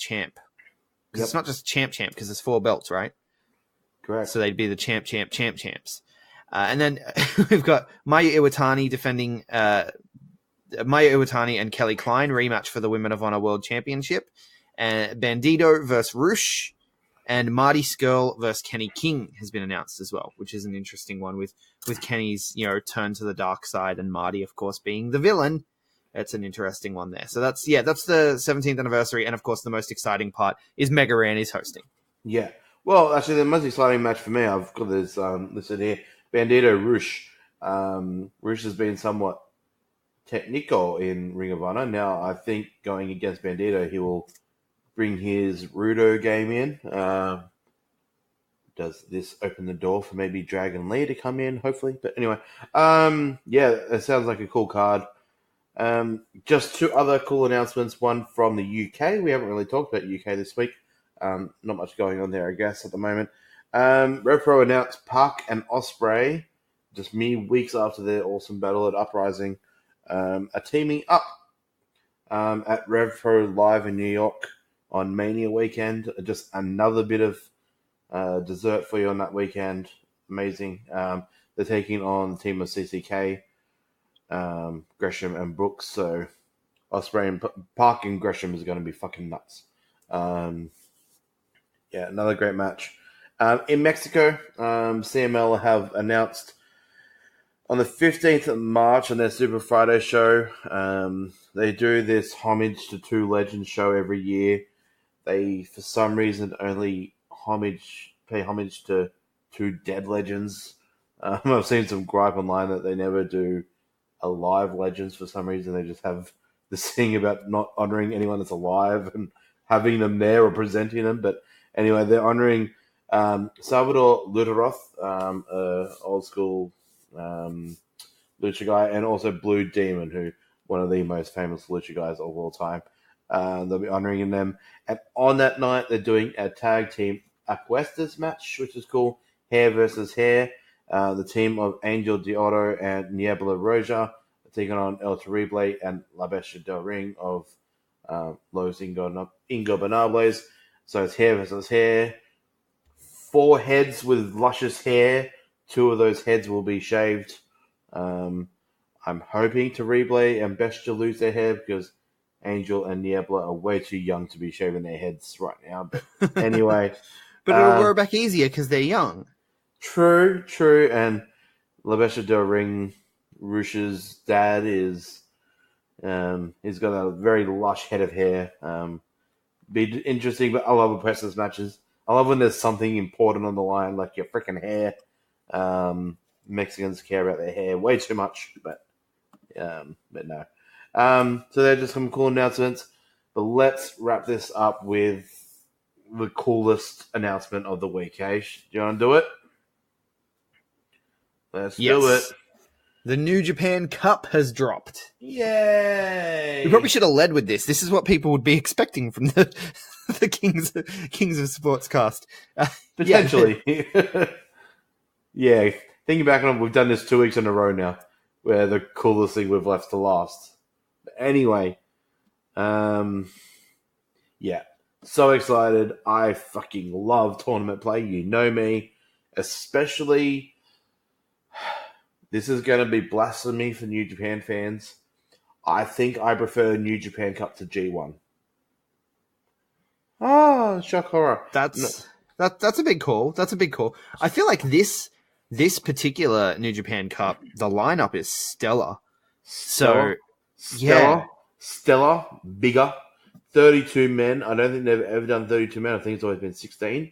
it's not just champ, because there's 4 belts, right? Correct. So they'd be the champs. And then we've got Maya Iwatani defending Maya Iwatani and Kelly Klein rematch for the Women of Honor World Championship. And Bandito versus Roosh, and Marty Skrull versus Kenny King has been announced as well, which is an interesting one with Kenny's turn to the dark side and Marty, of course, being the villain. It's an interesting one there. So that's the 17th anniversary, and of course the most exciting part is Mega Ran is hosting. Yeah. Well, actually, the most exciting match for me, I've got this listed here: Bandito Roosh. Roosh has been somewhat technical in Ring of Honor. Now, I think going against Bandito, he will bring his Rudo game in. Does this open the door for maybe Dragon Lee to come in, hopefully? But anyway, it sounds like a cool card. Just two other cool announcements. One from the UK. We haven't really talked about UK this week. Not much going on there, I guess, at the moment. RevPro announced Park and Osprey, just mere weeks after their awesome battle at Uprising, are teaming up at RevPro Live in New York on Mania weekend. Just another bit of dessert for you on that weekend. Amazing. They're taking on the team of CCK, Gresham and Brooks. So Osprey and Park and Gresham is going to be fucking nuts. Yeah, another great match. In Mexico, CML have announced on the 15th of March on their Super Friday show, they do this homage to two legends show every year. They, for some reason, only pay homage to two dead legends. I've seen some gripe online that they never do alive legends for some reason. They just have this thing about not honoring anyone that's alive and having them there or presenting them. But anyway, they're honoring Salvador Luteroth, old school lucha guy, and also Blue Demon, who one of the most famous lucha guys of all time. They'll be honoring them. And on that night, they're doing a tag team Apuestas match, which is cool. Hair versus hair. The team of Angel de Oro and Niebla Roja are taking on El Terrible and La Bestia del Ring of Los Ingobernables. So it's hair versus hair. 4 heads with luscious hair. 2 of those heads will be shaved. I'm hoping Terrible and Bestia lose their hair because Angel and Niebla are way too young to be shaving their heads right now. But anyway. But it'll grow back easier because they're young. True. And La Bestia del Ring, Rush's dad, is he's got a very lush head of hair. Be interesting, but I love Apuestas matches. I love when there's something important on the line, like your freaking hair. Mexicans care about their hair way too much, but no. So they're just some cool announcements. But let's wrap this up with the coolest announcement of the week, Ash. Do you want to do it? Let's do it. The New Japan Cup has dropped. Yay! We probably should have led with this. This is what people would be expecting from the Kings of Sportscast. Potentially. Yeah. Thinking back on it, we've done this 2 weeks in a row now, where the coolest thing we've left to last. But anyway, yeah. So excited. I fucking love tournament play. You know me. Especially, this is going to be blasphemy for New Japan fans. I think I prefer New Japan Cup to G1. Oh, shock horror. That's a big call. That's a big call. I feel like this particular New Japan Cup, the lineup is stellar. Stellar, bigger. 32 men. I don't think they've ever done 32 men. I think it's always been 16.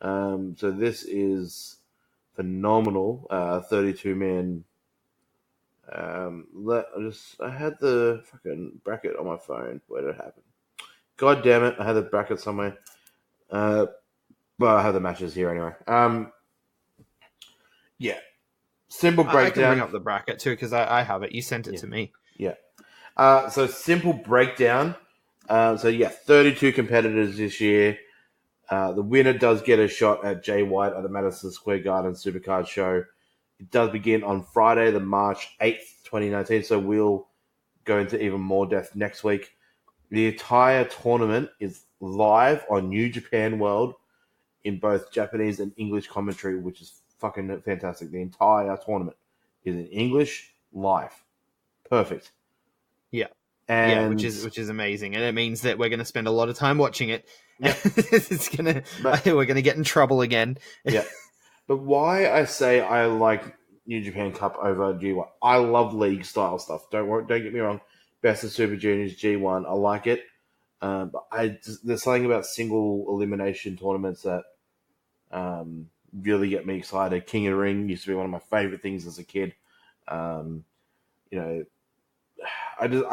So this is phenomenal. 32 men. I had the fucking bracket on my phone. Where did it happen? God damn it! I had the bracket somewhere. Well, I have the matches here anyway. Yeah. Simple breakdown. I can bring up the bracket too because I have it. You sent it to me. Yeah. So simple breakdown. 32 competitors this year. The winner does get a shot at Jay White at the Madison Square Garden Supercard show. It does begin on Friday, the March 8th, 2019. So we'll go into even more depth next week. The entire tournament is live on New Japan World in both Japanese and English commentary, which is fucking fantastic. The entire tournament is in English, live. Perfect. Yeah. And which is amazing. And it means that we're going to spend a lot of time watching it. Yeah. We're going to get in trouble again. Yeah. But why I say I like New Japan Cup over G1, I love league style stuff. Don't get me wrong. Best of Super Juniors, G1, I like it. But there's something about single elimination tournaments that really get me excited. King of the Ring used to be one of my favorite things as a kid. I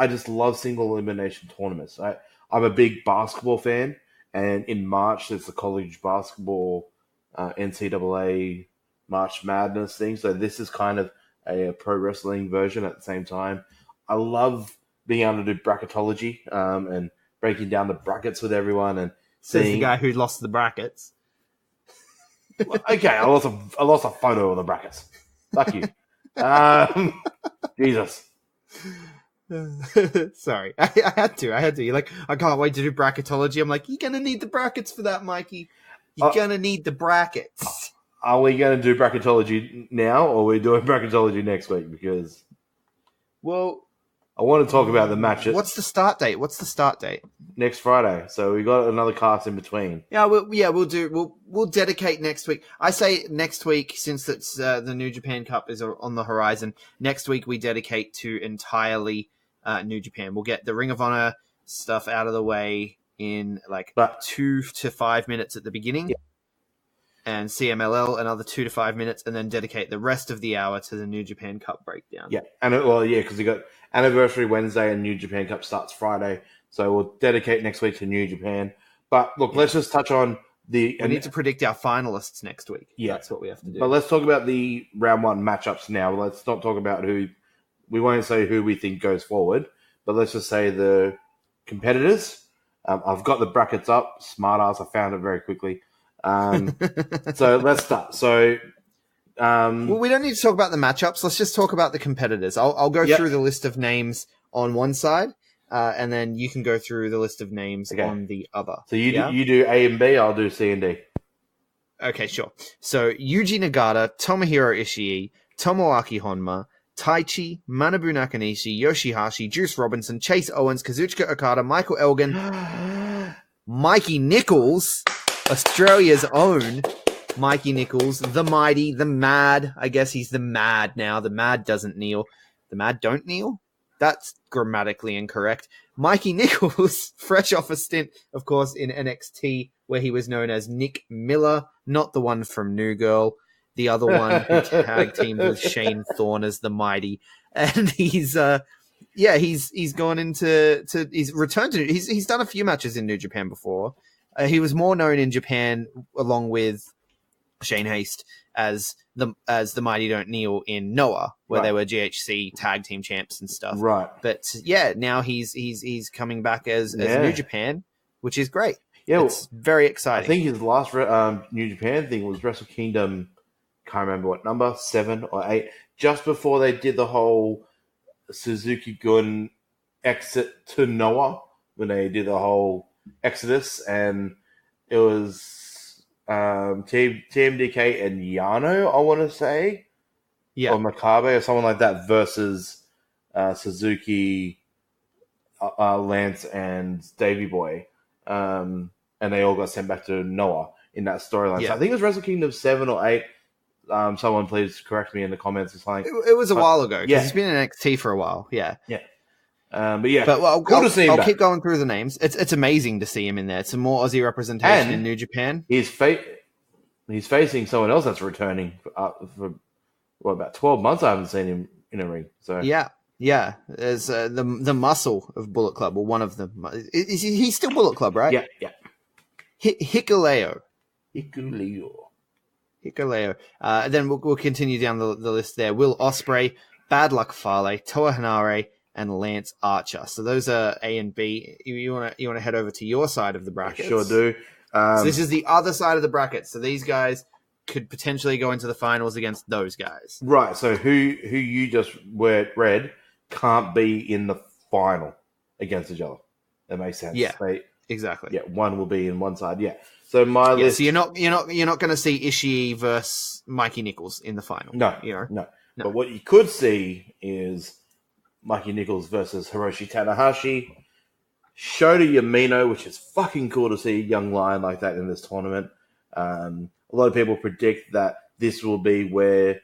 just love single elimination tournaments. I'm a big basketball fan, and in March there's the college basketball NCAA March Madness thing. So this is kind of a pro wrestling version at the same time. I love being able to do bracketology and breaking down the brackets with everyone and Says seeing. the guy who lost the brackets. Okay, I lost a photo of the brackets. Fuck you. Jesus. Sorry, I had to. You're like, I can't wait to do bracketology. I'm like, you're gonna need the brackets for that, Mikey. You're gonna need the brackets. Are we going to do bracketology now, or are we doing bracketology next week? Because Well, I want to talk about the matches what's the start date? next Friday. So we got another cast in between. Yeah, we'll dedicate next week. I say next week since it's the New Japan Cup is on the horizon. Next week we dedicate to entirely New Japan. We'll get the Ring of Honor stuff out of the way in 2 to 5 minutes at the beginning. Yeah. And CMLL another 2 to 5 minutes, and then dedicate the rest of the hour to the New Japan Cup breakdown. Yeah, because we got Anniversary Wednesday and New Japan Cup starts Friday. So we'll dedicate next week to New Japan. But look, let's just touch on we need to predict our finalists next week. Yeah. That's what we have to do. But let's talk about the round one matchups now. Let's not talk about we won't say who we think goes forward, but let's just say the competitors. I've got the brackets up. Smart ass, I found it very quickly. So let's start. So, well, we don't need to talk about the matchups. Let's just talk about the competitors. I'll go through the list of names on one side, and then you can go through the list of names on the other. So you do A and B. I'll do C and D. Okay, sure. So Yuji Nagata, Tomohiro Ishii, Tomoaki Honma, Taichi, Manabu Nakanishi, Yoshihashi, Juice Robinson, Chase Owens, Kazuchika Okada, Michael Elgin, Mikey Nichols, Australia's own Mikey Nichols, the mighty, the mad. I guess he's the mad now. The mad doesn't kneel. The mad don't kneel? That's grammatically incorrect. Mikey Nichols, fresh off a stint, of course, in NXT, where he was known as Nick Miller, not the one from New Girl, the other one who tag teamed with Shane Thorne as the mighty. And he's gone into he's returned to he's done a few matches in New Japan before. He was more known in Japan along with Shane Haste as the Mighty Don't Kneel in Noah, where they were GHC tag team champs and stuff. Right. But now he's coming back as New Japan, which is great. Yeah, it's very exciting. I think his last New Japan thing was Wrestle Kingdom. Can't remember what number, 7 or 8. Just before they did the whole Suzuki Gun exit to Noah, when they did the whole Exodus, and it was TMDK and Yano, I want to say, or Makabe or someone like that, versus Suzuki, Lance, and Davey Boy, and they all got sent back to Noah in that storyline. So I think it was Wrestle Kingdom 7 or 8. Someone please correct me in the comments. It's like it was a while ago. He's been in NXT for a while. Yeah. I'll keep going through the names. It's amazing to see him in there. It's some more Aussie representation in New Japan. He's facing someone else that's returning for about 12 months. I haven't seen him in a ring. So yeah. There's the muscle of Bullet Club, or one of them. He's still Bullet Club, right? Yeah. Hikuleo. Then we'll continue down the list there. Will Ospreay, Bad Luck Fale, Toa Hanare, and Lance Archer. So those are A and B. You want to head over to your side of the bracket? Sure do. So this is the other side of the bracket. So these guys could potentially go into the finals against those guys. Right. So who you just read can't be in the final against each other. That makes sense. Yeah. Exactly. Yeah. One will be in one side. Yeah. So my list. So you're not going to see Ishii versus Mikey Nichols in the final. No. But what you could see is Mikey Nichols versus Hiroshi Tanahashi, Shota Yamino, which is fucking cool to see a young lion like that in this tournament. A lot of people predict that this will be where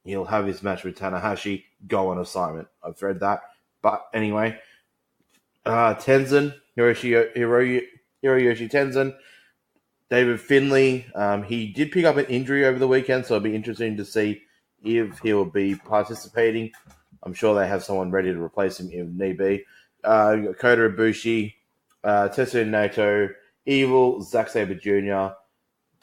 he'll have his match with Tanahashi, go on assignment. I've read that. But anyway, Tenzin, Hiroyoshi Tenzin, David Finlay, he did pick up an injury over the weekend, so it'll be interesting to see if he will be participating. I'm sure they have someone ready to replace him if need be. You've got Kota Ibushi, Tetsuya Naito, Evil, Zack Sabre Jr.,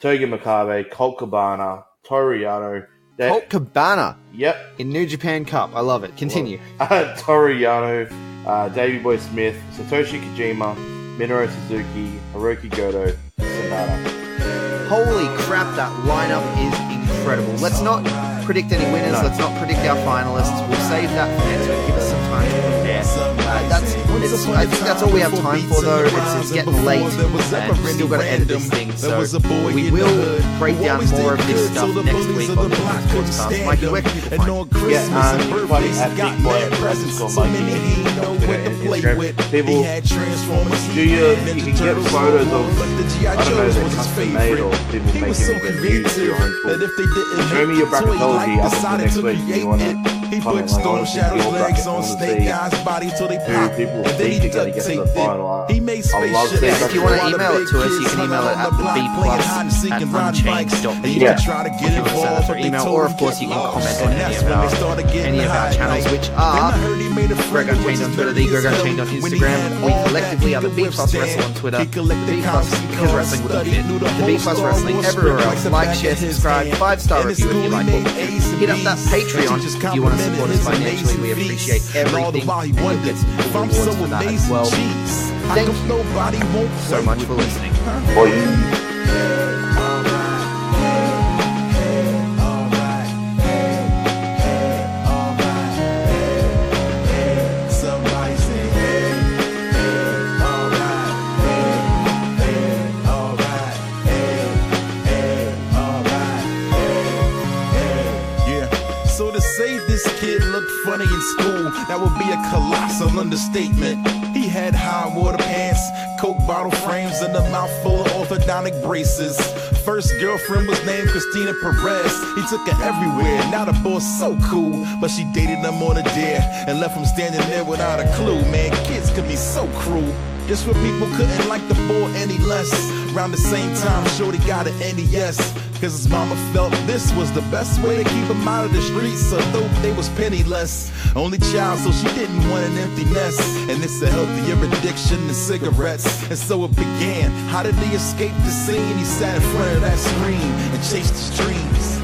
Togi Makabe, Colt Cabana, Toru Yano, Colt Cabana Yep. in New Japan Cup. I love it. Continue. Toru Yano, Davey Boy Smith, Satoshi Kojima, Minoru Suzuki, Hiroki Goto, Sonata. Holy crap, that lineup is incredible. Let's not predict any winners. No. Let's not predict our finalists. We'll save that for next week. Give us some time to prepare. I think that's all we have time for, though. It's getting late, and we've still got to edit this thing. So we will break down more of this stuff next week on the Sportscast. Mikey, where can people find you? You can find it at Big Boy _ Mikey. People you can get photos of, I don't know, they're custom made or people make them get used to your own tool. Show me your bracketology up until next week if you want to. He put Storm Shadow's legs on Snake Eyes' body till they pop. People And then he think they're duct gonna get to the taped final. it. He made I love spaceship. seeing If you want to email it to us, you can email it at thebplus@unchained.me. Yeah. Or of course you can comment on any of our channels, which are Greg Unchained on Twitter, the Greg Unchained on Instagram. We collectively are the B Plus Wrestle on Twitter, B Plus because wrestling wouldn't fit, the B Plus Wrestling everywhere else. Like, share, subscribe, 5-star review if you like what we do. Hit up that Patreon if you want to support us financially. We appreciate everything, and you'll get some cool rewards for that as well. Thank you so much for listening. So to say this kid looked funny in school, that would be a colossal understatement. He had high water pants, Coke bottle frames, and a mouth full of orthodontic braces. First girlfriend was named Christina Perez. He took her everywhere, now the boy's so cool. But she dated him on a dare and left him standing there without a clue. Man, kids could be so cruel. Just when people couldn't like the boy any less. Around the same time, Shorty got an NES. Cause his mama felt this was the best way to keep him out of the streets, although they was penniless. Only child, so she didn't want an empty nest. And it's a healthier addiction than cigarettes. And so it began. How did he escape the scene? He sat in front of that screen and chased his dreams.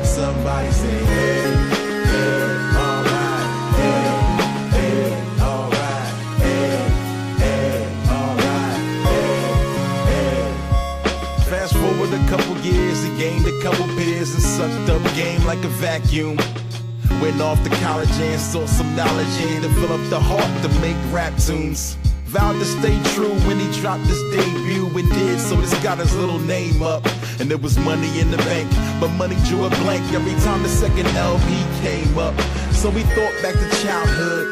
Somebody say, a couple years, he gained a couple pairs and sucked up game like a vacuum. Went off to college and sought some knowledge and developed the heart to make rap tunes. Vowed to stay true when he dropped his debut and did, so this got his little name up. And there was money in the bank, but money drew a blank every time the second LP came up. So he thought back to childhood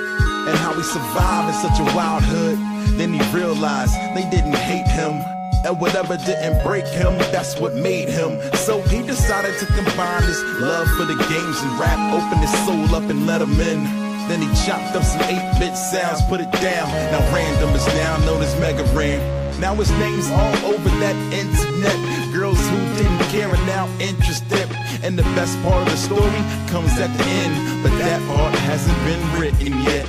and how he survived in such a wild hood. Then he realized they didn't hate him. And whatever didn't break him, that's what made him. So he decided to combine his love for the games and rap, open his soul up and let him in. Then he chopped up some 8-bit sounds, put it down. Now Random is now known as Mega Ran. Now his name's all over that internet. Girls who didn't care are now interested. And the best part of the story comes at the end, but that part hasn't been written yet.